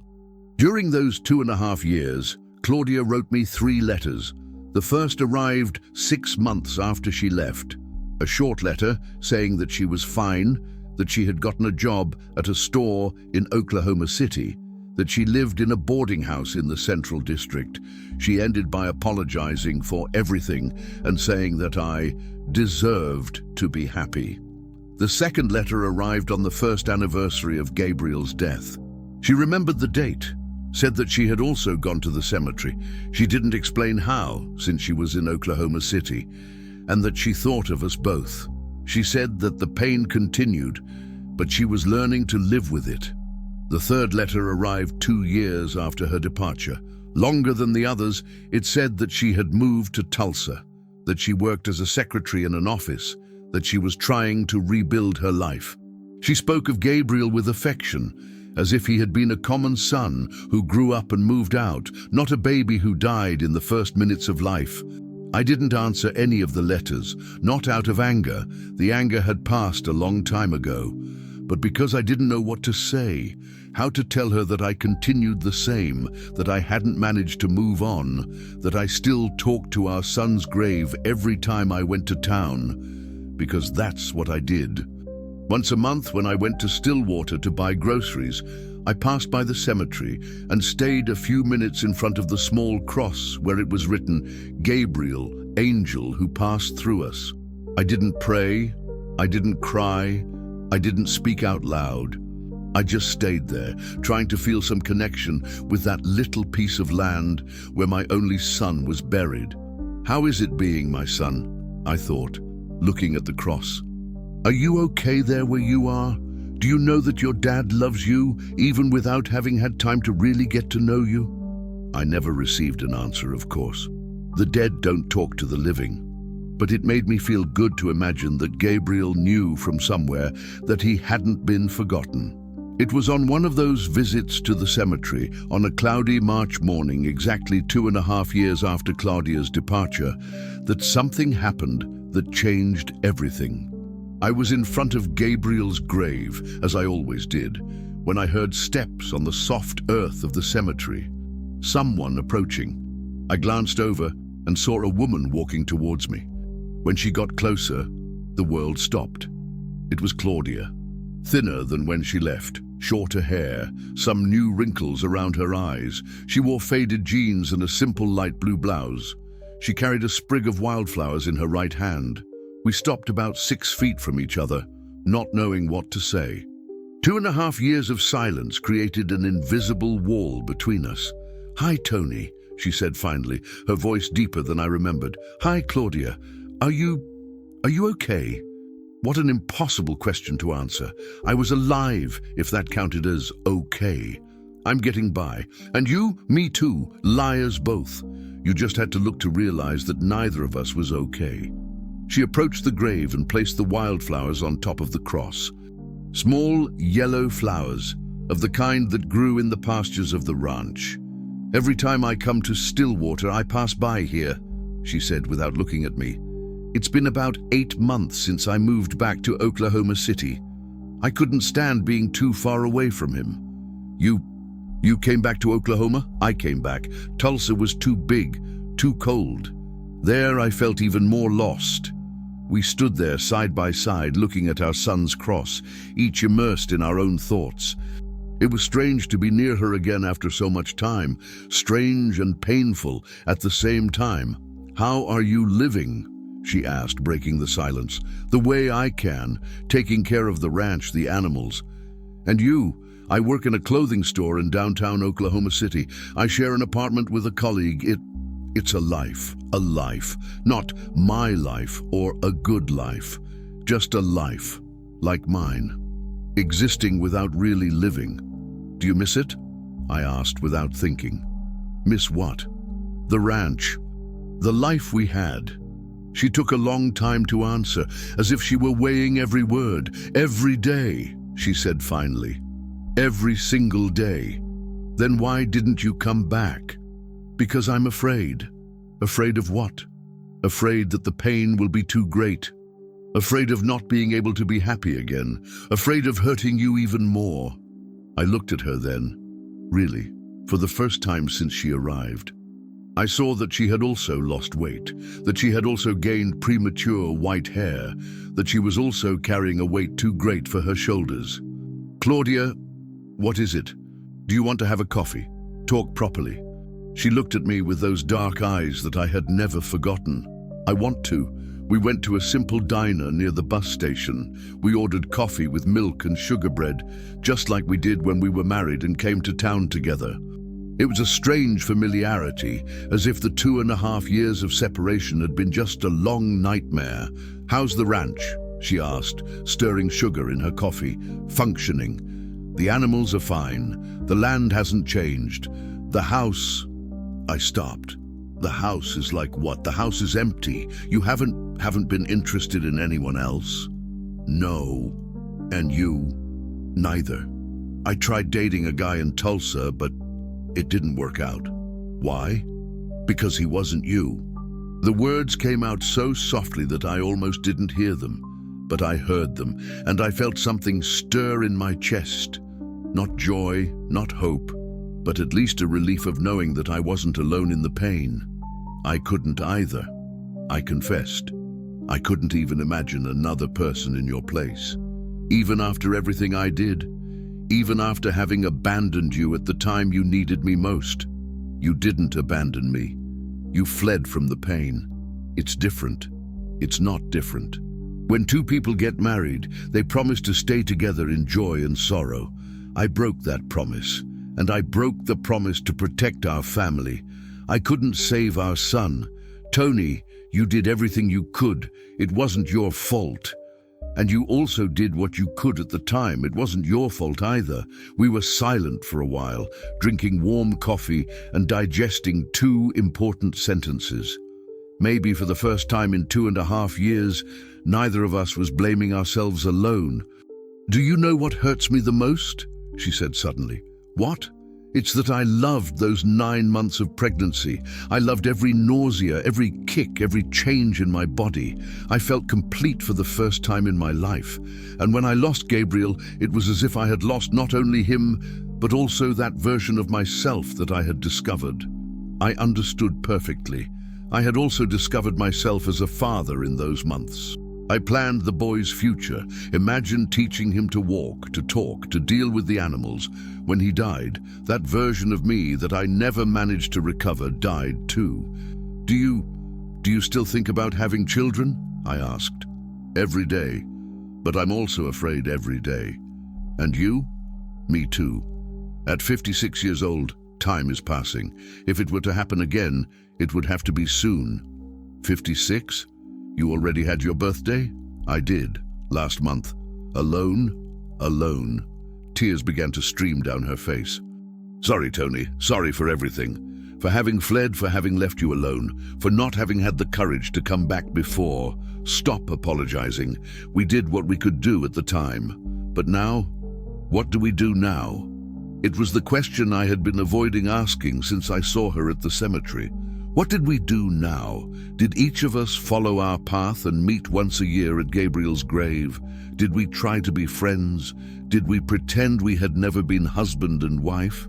During those 2.5 years, Claudia wrote me 3 letters. The first arrived 6 months after she left. A short letter saying that she was fine, that she had gotten a job at a store in Oklahoma City, that she lived in a boarding house in the Central District. She ended by apologizing for everything and saying that I deserved to be happy. The second letter arrived on the first anniversary of Gabriel's death. She remembered the date, said that she had also gone to the cemetery. She didn't explain how, since she was in Oklahoma City, and that she thought of us both. She said that the pain continued, but she was learning to live with it. The third letter arrived 2 years after her departure. Longer than the others, it said that she had moved to Tulsa, that she worked as a secretary in an office, that she was trying to rebuild her life. She spoke of Gabriel with affection, as if he had been a common son who grew up and moved out, not a baby who died in the first minutes of life. I didn't answer any of the letters, not out of anger. The anger had passed a long time ago, but because I didn't know what to say, how to tell her that I continued the same, that I hadn't managed to move on, that I still talked to our son's grave every time I went to town, because that's what I did. Once a month, when I went to Stillwater to buy groceries, I passed by the cemetery and stayed a few minutes in front of the small cross where it was written, "Gabriel, angel who passed through us." I didn't pray, I didn't cry, I didn't speak out loud. I just stayed there, trying to feel some connection with that little piece of land where my only son was buried. How is it being my son? I thought, looking at the cross. Are you okay there where you are? Do you know that your dad loves you, even without having had time to really get to know you? I never received an answer, of course. The dead don't talk to the living. But it made me feel good to imagine that Gabriel knew from somewhere that he hadn't been forgotten. It was on one of those visits to the cemetery on a cloudy March morning, exactly 2.5 years after Claudia's departure, that something happened that changed everything. I was in front of Gabriel's grave, as I always did, when I heard steps on the soft earth of the cemetery. Someone approaching. I glanced over and saw a woman walking towards me. When she got closer, the world stopped. It was Claudia. Thinner than when she left, shorter hair, some new wrinkles around her eyes. She wore faded jeans and a simple light blue blouse. She carried a sprig of wildflowers in her right hand. We stopped about 6 feet from each other, not knowing what to say. 2.5 years of silence created an invisible wall between us. "Hi, Tony," she said finally, her voice deeper than I remembered. "Hi, Claudia. Are you okay?" What an impossible question to answer. I was alive, if that counted as okay. "I'm getting by. And you? Me too. Liars both. You just had to look to realize that neither of us was okay." She approached the grave and placed the wildflowers on top of the cross. Small, yellow flowers, of the kind that grew in the pastures of the ranch. "Every time I come to Stillwater, I pass by here," she said without looking at me. "It's been about 8 months since I moved back to Oklahoma City. I couldn't stand being too far away from him." You came back to Oklahoma? I came back. Tulsa was too big, too cold. There I felt even more lost. We stood there side by side looking at our son's cross, each immersed in our own thoughts. It was strange to be near her again after so much time, strange and painful at the same time. "How are you living?" she asked, breaking the silence. "The way I can, taking care of the ranch, the animals." "And you?" "I work in a clothing store in downtown Oklahoma City. I share an apartment with a colleague. It's a life, not my life or a good life, just a life, like mine, existing without really living." "Do you miss it?" I asked without thinking. "Miss what?" "The ranch, the life we had." She took a long time to answer, as if she were weighing every word. "Every day," she said finally. "Every single day." "Then why didn't you come back?" "Because I'm afraid." "Afraid of what?" "Afraid that the pain will be too great. Afraid of not being able to be happy again. Afraid of hurting you even more." I looked at her then, really, for the first time since she arrived. I saw that she had also lost weight, that she had also gained premature white hair, that she was also carrying a weight too great for her shoulders. "Claudia, what is it? Do you want to have a coffee? Talk properly." She looked at me with those dark eyes that I had never forgotten. "I want to." We went to a simple diner near the bus station. We ordered coffee with milk and sugar bread, just like we did when we were married and came to town together. It was a strange familiarity, as if the 2.5 years of separation had been just a long nightmare. "How's the ranch?" she asked, stirring sugar in her coffee. "Functioning. The animals are fine. The land hasn't changed. The house..." I stopped. "The house is like what? The house is empty. You haven't been interested in anyone else?" "No." "And you?" "Neither. I tried dating a guy in Tulsa, but it didn't work out." "Why?" "Because he wasn't you." The words came out so softly that I almost didn't hear them, but I heard them, and I felt something stir in my chest. Not joy, not hope, but at least a relief of knowing that I wasn't alone in the pain. I couldn't either. I confessed. I couldn't even imagine another person in your place. Even after everything I did, even after having abandoned you at the time you needed me most. You didn't abandon me. You fled from the pain. It's different. It's not different. When two people get married, they promise to stay together in joy and sorrow. I broke that promise, and I broke the promise to protect our family. I couldn't save our son. Tony, you did everything you could. It wasn't your fault. And you also did what you could at the time. It wasn't your fault either. We were silent for a while, drinking warm coffee and digesting 2 important sentences. Maybe for the first time in 2.5 years, neither of us was blaming ourselves alone. "Do you know what hurts me the most?" she said suddenly. What? It's that I loved those 9 months of pregnancy. I loved every nausea, every kick, every change in my body. I felt complete for the first time in my life. And when I lost Gabriel, it was as if I had lost not only him, but also that version of myself that I had discovered. I understood perfectly. I had also discovered myself as a father in those months. I planned the boy's future, imagined teaching him to walk, to talk, to deal with the animals. When he died, that version of me that I never managed to recover died too. Do you still think about having children? I asked. Every day. But I'm also afraid every day. And you? Me too. At 56 years old, time is passing. If it were to happen again, it would have to be soon. 56? You already had your birthday? I did, last month. Alone? Alone. Tears began to stream down her face. Sorry, Tony. Sorry for everything. For having fled, for having left you alone, for not having had the courage to come back before. Stop apologizing. We did what we could do at the time. But now? What do we do now? It was the question I had been avoiding asking since I saw her at the cemetery. What did we do now? Did each of us follow our path and meet once a year at Gabriel's grave? Did we try to be friends? Did we pretend we had never been husband and wife?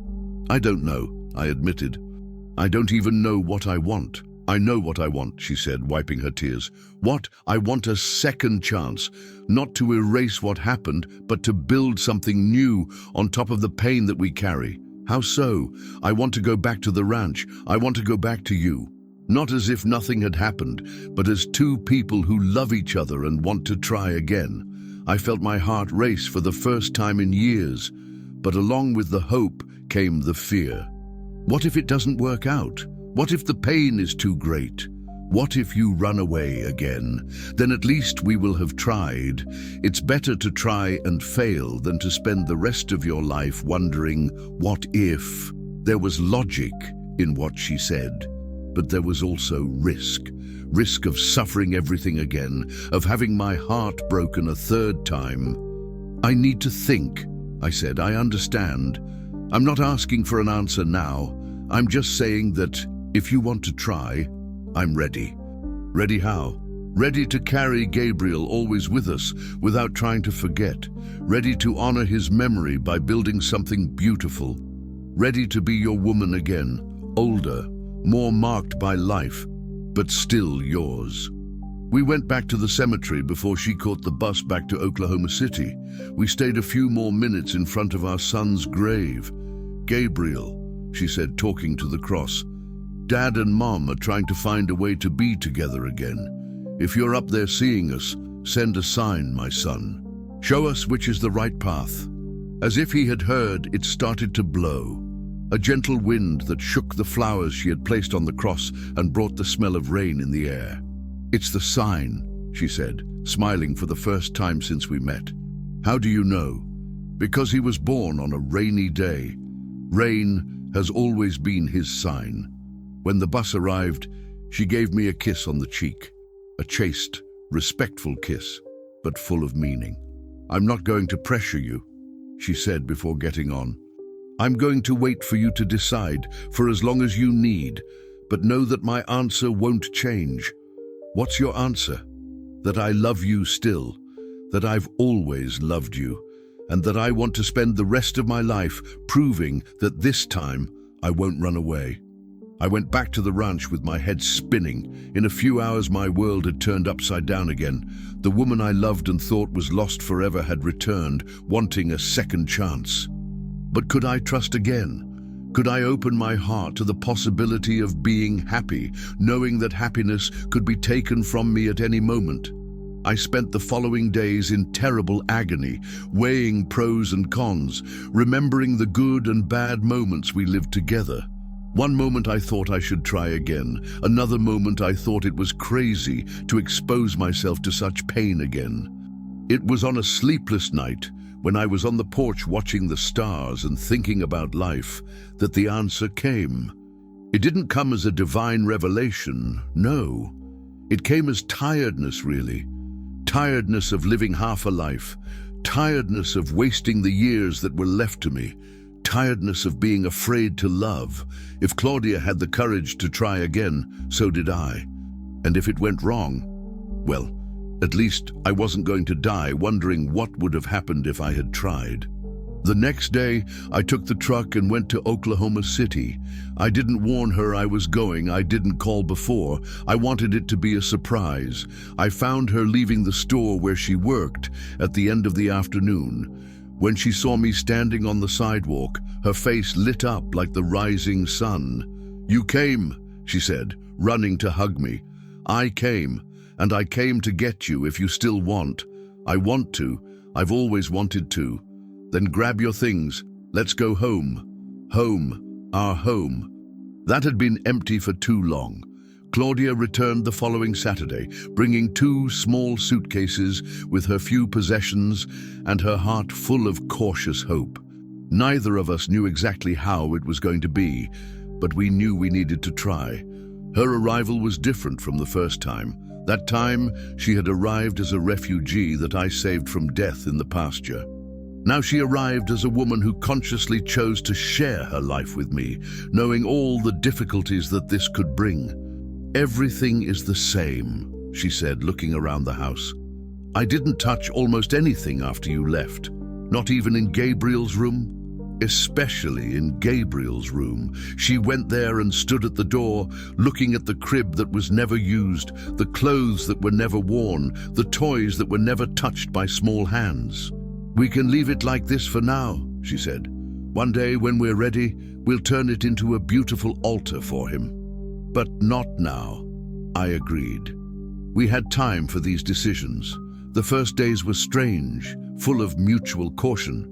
I don't know, I admitted. I don't even know what I want. I know what I want, she said, wiping her tears. What? I want a second chance, not to erase what happened, but to build something new on top of the pain that we carry. How so? I want to go back to the ranch. I want to go back to you. Not as if nothing had happened, but as two people who love each other and want to try again. I felt my heart race for the first time in years, but along with the hope came the fear. What if it doesn't work out? What if the pain is too great? What if you run away again? Then at least we will have tried. It's better to try and fail than to spend the rest of your life wondering, what if? There was logic in what she said, but there was also risk. Risk of suffering everything again, of having my heart broken a third time. I need to think, I said. I understand. I'm not asking for an answer now. I'm just saying that if you want to try, I'm ready. Ready how? Ready to carry Gabriel always with us without trying to forget. Ready to honor his memory by building something beautiful. Ready to be your woman again, older, more marked by life, but still yours. We went back to the cemetery before she caught the bus back to Oklahoma City. We stayed a few more minutes in front of our son's grave. Gabriel, she said, talking to the cross. Dad and Mom are trying to find a way to be together again. If you're up there seeing us, send a sign, my son. Show us which is the right path. As if he had heard, it started to blow. A gentle wind that shook the flowers she had placed on the cross and brought the smell of rain in the air. It's the sign, she said, smiling for the first time since we met. How do you know? Because he was born on a rainy day. Rain has always been his sign. When the bus arrived, she gave me a kiss on the cheek. A chaste, respectful kiss, but full of meaning. I'm not going to pressure you, she said before getting on. I'm going to wait for you to decide for as long as you need, but know that my answer won't change. What's your answer? That I love you still, that I've always loved you, and that I want to spend the rest of my life proving that this time I won't run away. I went back to the ranch with my head spinning. In a few hours, my world had turned upside down again. The woman I loved and thought was lost forever had returned, wanting a second chance. But could I trust again? Could I open my heart to the possibility of being happy, knowing that happiness could be taken from me at any moment? I spent the following days in terrible agony, weighing pros and cons, remembering the good and bad moments we lived together. One moment I thought I should try again. Another moment I thought it was crazy to expose myself to such pain again. It was on a sleepless night, when I was on the porch watching the stars and thinking about life, that the answer came. It didn't come as a divine revelation, no. It came as tiredness, really. Tiredness of living half a life. Tiredness of wasting the years that were left to me. Tiredness of being afraid to love. If Claudia had the courage to try again, so did I. And if it went wrong, well, at least I wasn't going to die wondering what would have happened if I had tried. The next day, I took the truck and went to Oklahoma City. I didn't warn her I was going. I didn't call before. I wanted it to be a surprise. I found her leaving the store where she worked at the end of the afternoon. When she saw me standing on the sidewalk, her face lit up like the rising sun. "You came," she said, running to hug me. "I came, and I came to get you if you still want." "I want to. I've always wanted to." "Then grab your things. Let's go home." Home, our home. That had been empty for too long. Claudia returned the following Saturday, bringing 2 small suitcases with her few possessions and her heart full of cautious hope. Neither of us knew exactly how it was going to be, but we knew we needed to try. Her arrival was different from the first time. That time, she had arrived as a refugee that I saved from death in the pasture. Now she arrived as a woman who consciously chose to share her life with me, knowing all the difficulties that this could bring. "Everything is the same," she said, looking around the house. "I didn't touch almost anything after you left, not even in Gabriel's room." Especially in Gabriel's room. She went there and stood at the door, looking at the crib that was never used, the clothes that were never worn, the toys that were never touched by small hands. "We can leave it like this for now," she said. "One day when we're ready, we'll turn it into a beautiful altar for him." "But not now," I agreed. We had time for these decisions. The first days were strange, full of mutual caution.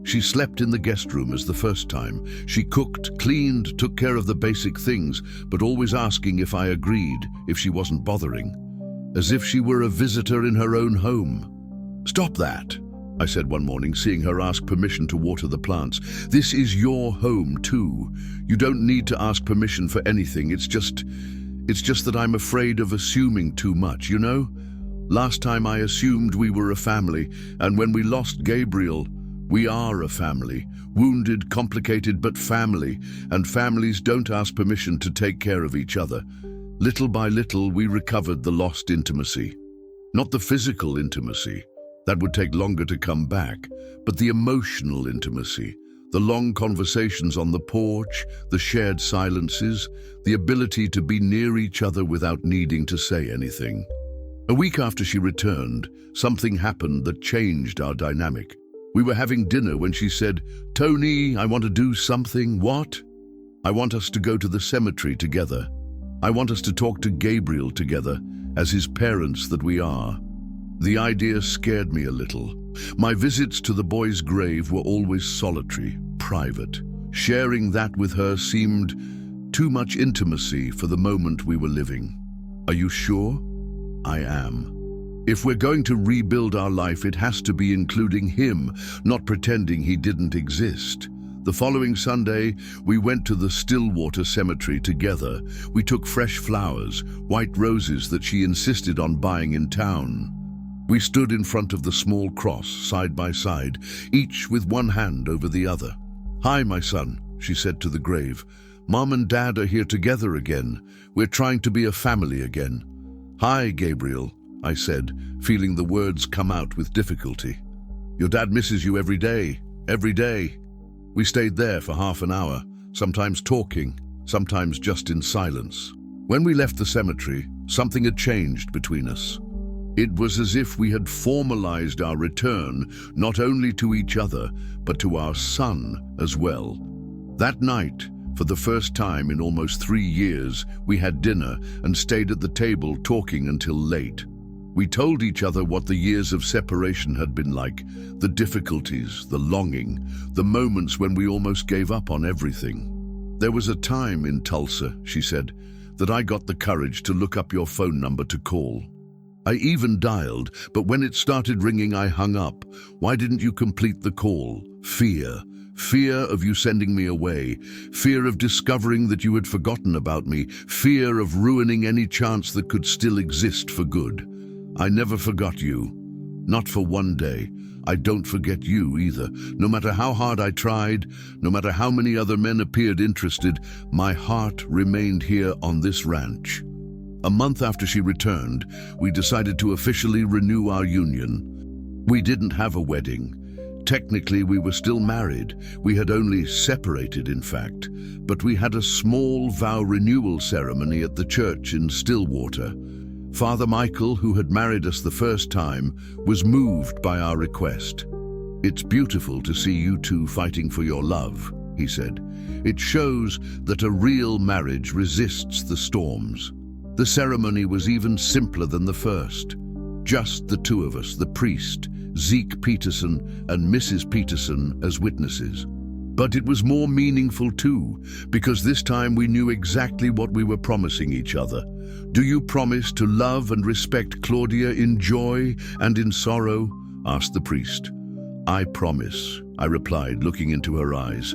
She slept in the guest room as the first time. She cooked, cleaned, took care of the basic things, but always asking if I agreed, if she wasn't bothering. As if she were a visitor in her own home. "Stop that," I said one morning, seeing her ask permission to water the plants. "This is your home too. You don't need to ask permission for anything. It's just that I'm afraid of assuming too much, you know? Last time I assumed we were a family, and when we lost Gabriel, we are a family. Wounded, complicated, but family. And families don't ask permission to take care of each other. Little by little, we recovered the lost intimacy. Not the physical intimacy. That would take longer to come back, but the emotional intimacy. The long conversations on the porch, the shared silences, the ability to be near each other without needing to say anything. A week after she returned, something happened that changed our dynamic. We were having dinner when she said, "Tony, I want to do something." "What?" "I want us to go to the cemetery together. I want us to talk to Gabriel together, as his parents that we are." The idea scared me a little. My visits to the boy's grave were always solitary, private. Sharing that with her seemed too much intimacy for the moment we were living. "Are you sure?" "I am. If we're going to rebuild our life, it has to be including him, not pretending he didn't exist." The following Sunday, we went to the Stillwater Cemetery together. We took fresh flowers, white roses that she insisted on buying in town. We stood in front of the small cross, side by side, each with one hand over the other. "Hi, my son," she said to the grave. "Mom and Dad are here together again. We're trying to be a family again." "Hi, Gabriel," I said, feeling the words come out with difficulty. "Your dad misses you every day, every day." We stayed there for half an hour, sometimes talking, sometimes just in silence. When we left the cemetery, something had changed between us. It was as if we had formalized our return, not only to each other, but to our son as well. That night, for the first time in almost 3 years, we had dinner and stayed at the table talking until late. We told each other what the years of separation had been like, the difficulties, the longing, the moments when we almost gave up on everything. "There was a time in Tulsa," she said, "that I got the courage to look up your phone number to call. I even dialed, but when it started ringing, I hung up. Why didn't you complete the call? Fear. Fear of you sending me away. Fear of discovering that you had forgotten about me. Fear of ruining any chance that could still exist for good. I never forgot you. Not for one day. I don't forget you either. No matter how hard I tried, no matter how many other men appeared interested, my heart remained here on this ranch. A month after she returned, we decided to officially renew our union. We didn't have a wedding. Technically, we were still married. We had only separated, in fact. But we had a small vow renewal ceremony at the church in Stillwater. Father Michael, who had married us the first time, was moved by our request. "It's beautiful to see you two fighting for your love," he said. "It shows that a real marriage resists the storms." The ceremony was even simpler than the first. Just the two of us, the priest, Zeke Peterson, and Mrs. Peterson as witnesses. But it was more meaningful too, because this time we knew exactly what we were promising each other. "Do you promise to love and respect Claudia in joy and in sorrow?" asked the priest. "I promise," I replied, looking into her eyes.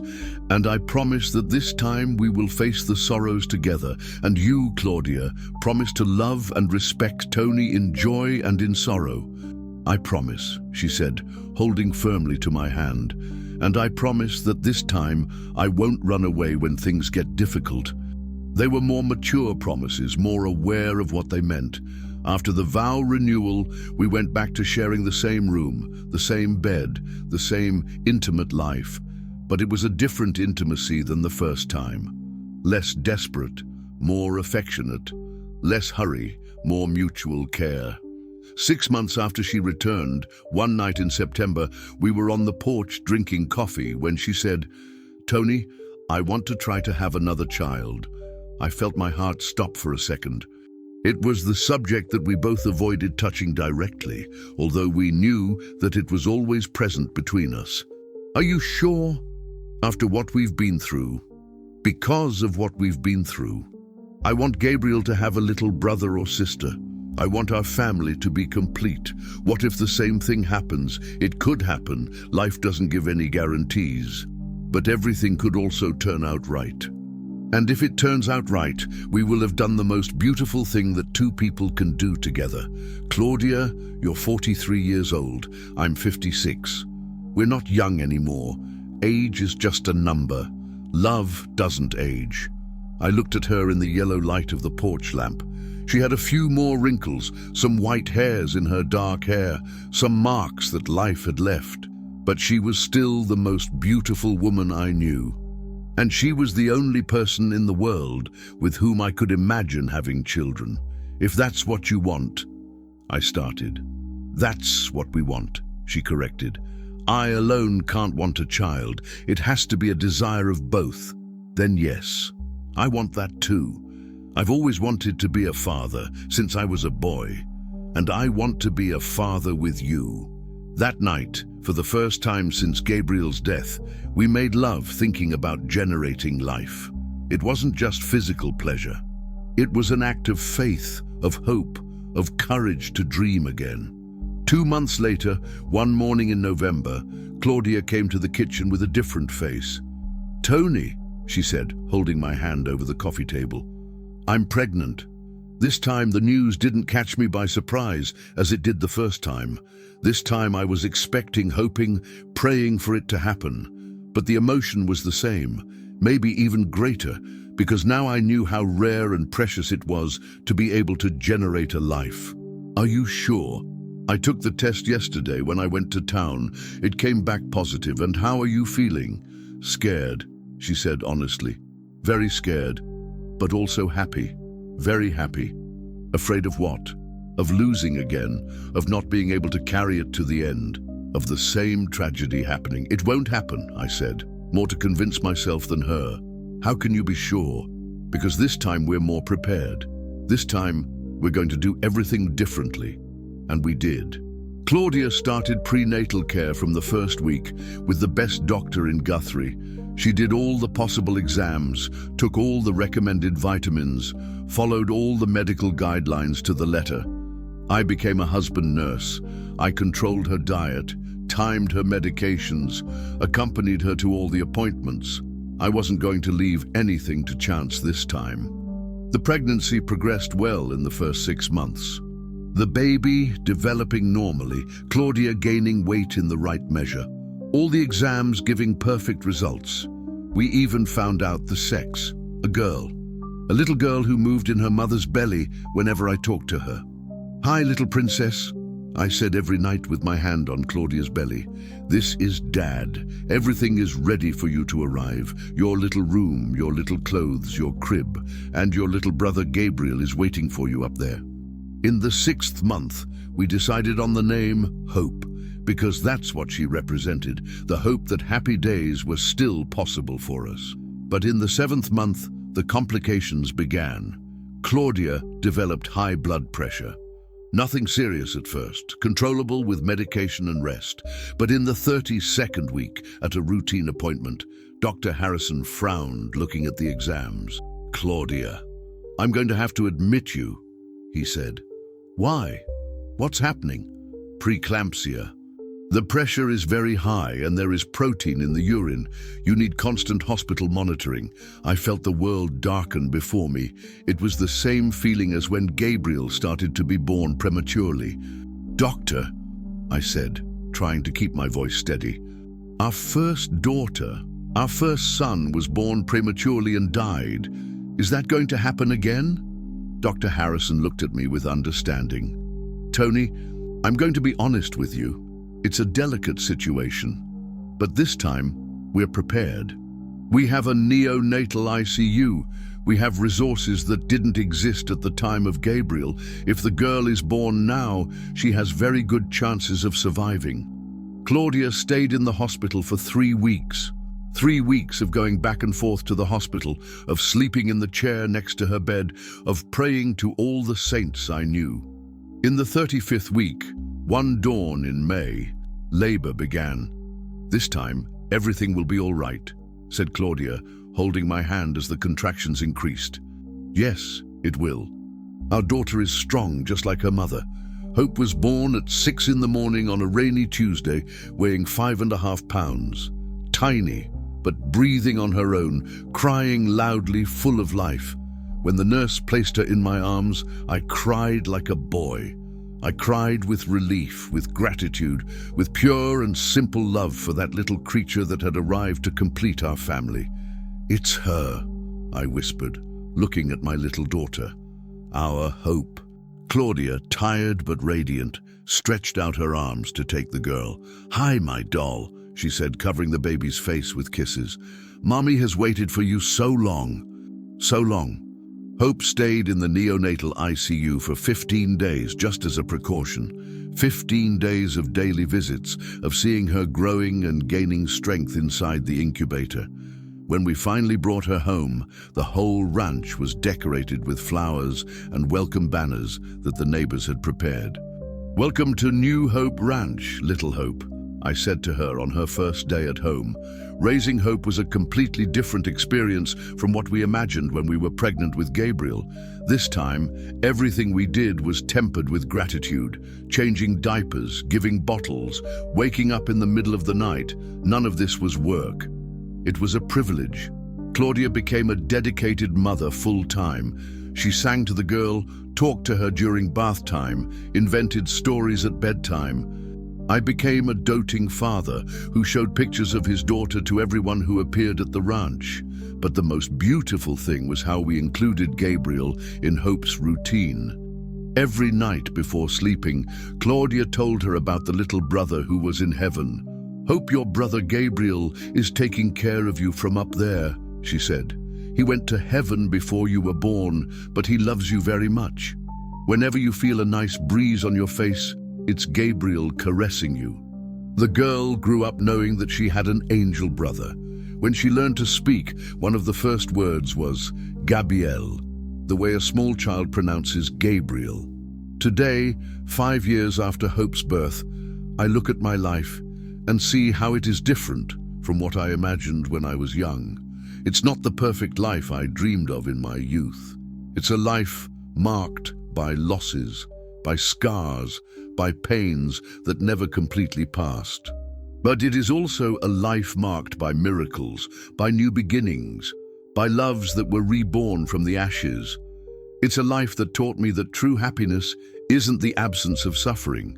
"And I promise that this time we will face the sorrows together. And you, Claudia, promise to love and respect Tony in joy and in sorrow." "I promise," she said, holding firmly to my hand. "And I promise that this time I won't run away when things get difficult." They were more mature promises, more aware of what they meant. After the vow renewal, we went back to sharing the same room, the same bed, the same intimate life. But it was a different intimacy than the first time. Less desperate, more affectionate. Less hurry, more mutual care. 6 months after she returned, one night in September, we were on the porch drinking coffee when she said, "Tony, I want to try to have another child." I felt my heart stop for a second. It was the subject that we both avoided touching directly, although we knew that it was always present between us. "Are you sure? After what we've been through?" "Because of what we've been through. I want Gabriel to have a little brother or sister. I want our family to be complete. What if the same thing happens? It could happen. Life doesn't give any guarantees. But everything could also turn out right. And if it turns out right, we will have done the most beautiful thing that two people can do together. Claudia, you're 43 years old. I'm 56. We're not young anymore. Age is just a number. Love doesn't age." I looked at her in the yellow light of the porch lamp. She had a few more wrinkles, some white hairs in her dark hair, some marks that life had left. But she was still the most beautiful woman I knew. And she was the only person in the world with whom I could imagine having children. "If that's what you want," I started. "That's what we want," she corrected. "I alone can't want a child. It has to be a desire of both." "Then yes, I want that too. I've always wanted to be a father since I was a boy, and I want to be a father with you." That night, for the first time since Gabriel's death, we made love thinking about generating life. It wasn't just physical pleasure. It was an act of faith, of hope, of courage to dream again. 2 months later, one morning in November, Claudia came to the kitchen with a different face. "Tony," she said, holding my hand over the coffee table, "I'm pregnant." This time the news didn't catch me by surprise as it did the first time. This time I was expecting, hoping, praying for it to happen. But the emotion was the same, maybe even greater, because now I knew how rare and precious it was to be able to generate a life. "Are you sure? I took the test yesterday when I went to town. It came back positive. And how are you feeling?" "Scared," she said honestly. "Very scared, but also happy. Very happy." "Afraid of what?" "Of losing again, of not being able to carry it to the end, of the same tragedy happening." "It won't happen," I said, more to convince myself than her. "How can you be sure?" "Because this time we're more prepared. This time we're going to do everything differently." And we did. Claudia started prenatal care from the first week with the best doctor in Guthrie. She did all the possible exams, took all the recommended vitamins, followed all the medical guidelines to the letter. I became a husband nurse. I controlled her diet, timed her medications, accompanied her to all the appointments. I wasn't going to leave anything to chance this time. The pregnancy progressed well in the first 6 months. The baby developing normally, Claudia gaining weight in the right measure. All the exams giving perfect results. We even found out the sex, a girl. A little girl who moved in her mother's belly whenever I talked to her. "Hi, little princess," I said every night with my hand on Claudia's belly. "This is Dad. Everything is ready for you to arrive. Your little room, your little clothes, your crib, and your little brother Gabriel is waiting for you up there." In the 6th month, we decided on the name Hope, because that's what she represented, the hope that happy days were still possible for us. But in the 7th month, the complications began. Claudia developed high blood pressure. Nothing serious at first, controllable with medication and rest. But in the 32nd week, at a routine appointment, Dr. Harrison frowned, looking at the exams. "Claudia, I'm going to have to admit you," he said. "Why? What's happening?" "Preeclampsia. The pressure is very high and there is protein in the urine. You need constant hospital monitoring." I felt the world darken before me. It was the same feeling as when Gabriel started to be born prematurely. "Doctor," I said, trying to keep my voice steady, our first son was born prematurely and died. Is that going to happen again?" Dr. Harrison looked at me with understanding. "Tony, I'm going to be honest with you. It's a delicate situation, but this time we're prepared. We have a neonatal ICU. We have resources that didn't exist at the time of Gabriel. If the girl is born now, she has very good chances of surviving." Claudia stayed in the hospital for 3 weeks. 3 weeks of going back and forth to the hospital, of sleeping in the chair next to her bed, of praying to all the saints I knew. In the 35th week, one dawn in May, labor began. "This time, everything will be all right," said Claudia, holding my hand as the contractions increased. "Yes, it will. Our daughter is strong, just like her mother. Hope was born at 6 in the morning on a rainy Tuesday, weighing 5.5 pounds. Tiny, but breathing on her own, crying loudly, full of life. When the nurse placed her in my arms, I cried like a boy. I cried with relief, with gratitude, with pure and simple love for that little creature that had arrived to complete our family. "It's her," I whispered, looking at my little daughter. Our Hope. Claudia, tired but radiant, stretched out her arms to take the girl. "Hi, my doll," she said, covering the baby's face with kisses. "Mommy has waited for you so long." So long. Hope stayed in the neonatal ICU for 15 days just as a precaution. 15 days of daily visits, of seeing her growing and gaining strength inside the incubator. When we finally brought her home, the whole ranch was decorated with flowers and welcome banners that the neighbors had prepared. "Welcome to New Hope Ranch, little Hope," I said to her on her first day at home. Raising Hope was a completely different experience from what we imagined when we were pregnant with Gabriel. This time, everything we did was tempered with gratitude. Changing diapers, giving bottles, waking up in the middle of the night. None of this was work. It was a privilege. Claudia became a dedicated mother full-time. She sang to the girl, talked to her during bath time, invented stories at bedtime. I became a doting father who showed pictures of his daughter to everyone who appeared at the ranch. But the most beautiful thing was how we included Gabriel in Hope's routine. Every night before sleeping, Claudia told her about the little brother who was in heaven. "Hope your brother Gabriel is taking care of you from up there," she said. "He went to heaven before you were born, but he loves you very much. Whenever you feel a nice breeze on your face, it's Gabriel caressing you." The girl grew up knowing that she had an angel brother. When she learned to speak, one of the first words was Gabriel, the way a small child pronounces Gabriel. Today, 5 years after Hope's birth, I look at my life and see how it is different from what I imagined when I was young. It's not the perfect life I dreamed of in my youth. It's a life marked by losses, by scars, by pains that never completely passed. But it is also a life marked by miracles, by new beginnings, by loves that were reborn from the ashes. It's a life that taught me that true happiness isn't the absence of suffering.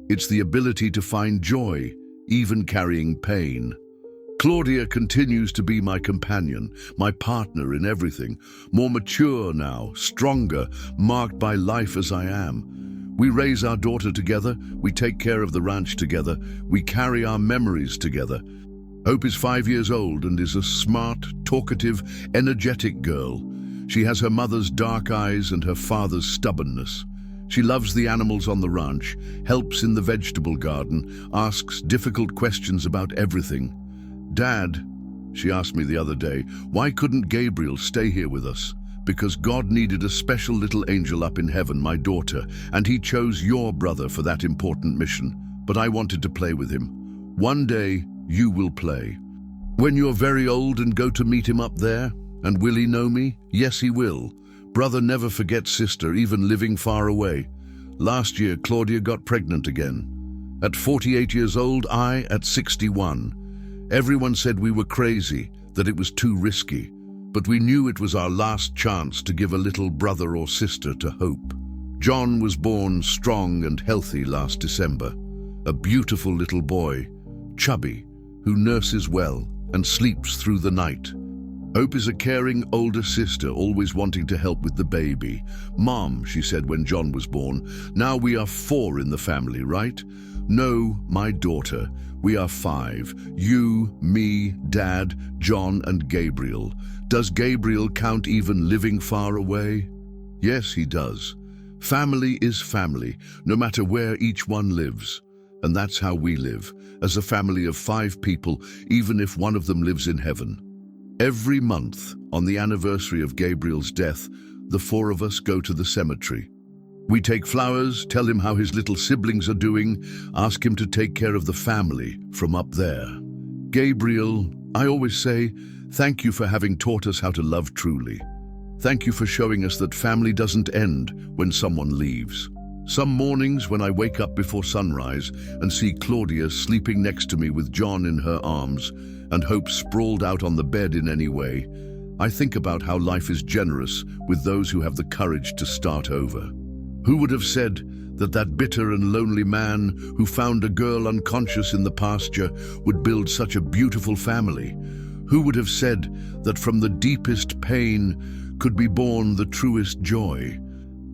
It's the ability to find joy, even carrying pain. Claudia continues to be my companion, my partner in everything, more mature now, stronger, marked by life as I am. We raise our daughter together, we take care of the ranch together, we carry our memories together. Hope is 5 years old and is a smart, talkative, energetic girl. She has her mother's dark eyes and her father's stubbornness. She loves the animals on the ranch, helps in the vegetable garden, asks difficult questions about everything. "Dad," she asked me the other day, "why couldn't Gabriel stay here with us?" "Because God needed a special little angel up in heaven, my daughter, and he chose your brother for that important mission. But I wanted to play with him. One day, you will play. When you're very old and go to meet him up there, and will he know me? Yes, he will. Brother never forgets sister, even living far away. Last year, Claudia got pregnant again. At 48 years old, I at 61. Everyone said we were crazy, that it was too risky, but we knew it was our last chance to give a little brother or sister to Hope. John was born strong and healthy last December. A beautiful little boy, chubby, who nurses well and sleeps through the night. Hope is a caring older sister, always wanting to help with the baby. "Mom," she said when John was born, "now we are 4 in the family, right?" "No, my daughter, we are 5. You, me, Dad, John, and Gabriel. Does Gabriel count even living far away?" "Yes, he does. Family is family, no matter where each one lives. And that's how we live, as a family of 5 people, even if one of them lives in heaven. Every month, on the anniversary of Gabriel's death, the 4 of us go to the cemetery. We take flowers, tell him how his little siblings are doing, ask him to take care of the family from up there. Gabriel, I always say, thank you for having taught us how to love truly. Thank you for showing us that family doesn't end when someone leaves. Some mornings when I wake up before sunrise and see Claudia sleeping next to me with John in her arms and Hope sprawled out on the bed in any way, I think about how life is generous with those who have the courage to start over. Who would have said that that bitter and lonely man who found a girl unconscious in the pasture would build such a beautiful family? Who would have said that from the deepest pain could be born the truest joy?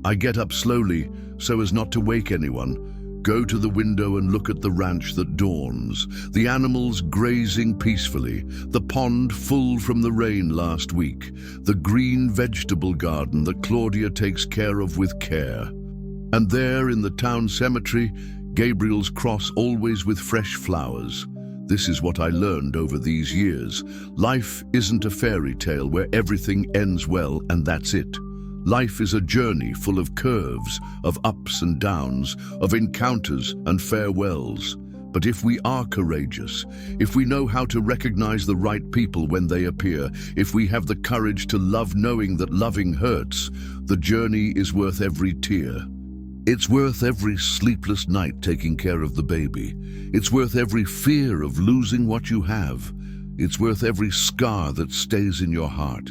I get up slowly so as not to wake anyone, go to the window and look at the ranch that dawns, the animals grazing peacefully, the pond full from the rain last week, the green vegetable garden that Claudia takes care of with care. And there in the town cemetery, Gabriel's cross always with fresh flowers. This is what I learned over these years. Life isn't a fairy tale where everything ends well and that's it. Life is a journey full of curves, of ups and downs, of encounters and farewells. But if we are courageous, if we know how to recognize the right people when they appear, if we have the courage to love knowing that loving hurts, the journey is worth every tear. It's worth every sleepless night taking care of the baby. It's worth every fear of losing what you have. It's worth every scar that stays in your heart.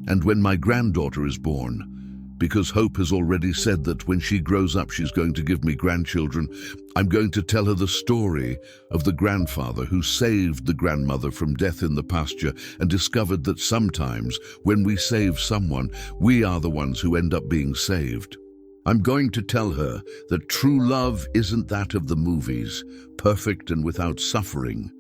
And when my granddaughter is born, because Hope has already said that when she grows up she's going to give me grandchildren, I'm going to tell her the story of the grandfather who saved the grandmother from death in the pasture and discovered that sometimes when we save someone, we are the ones who end up being saved. I'm going to tell her that true love isn't that of the movies, perfect and without suffering,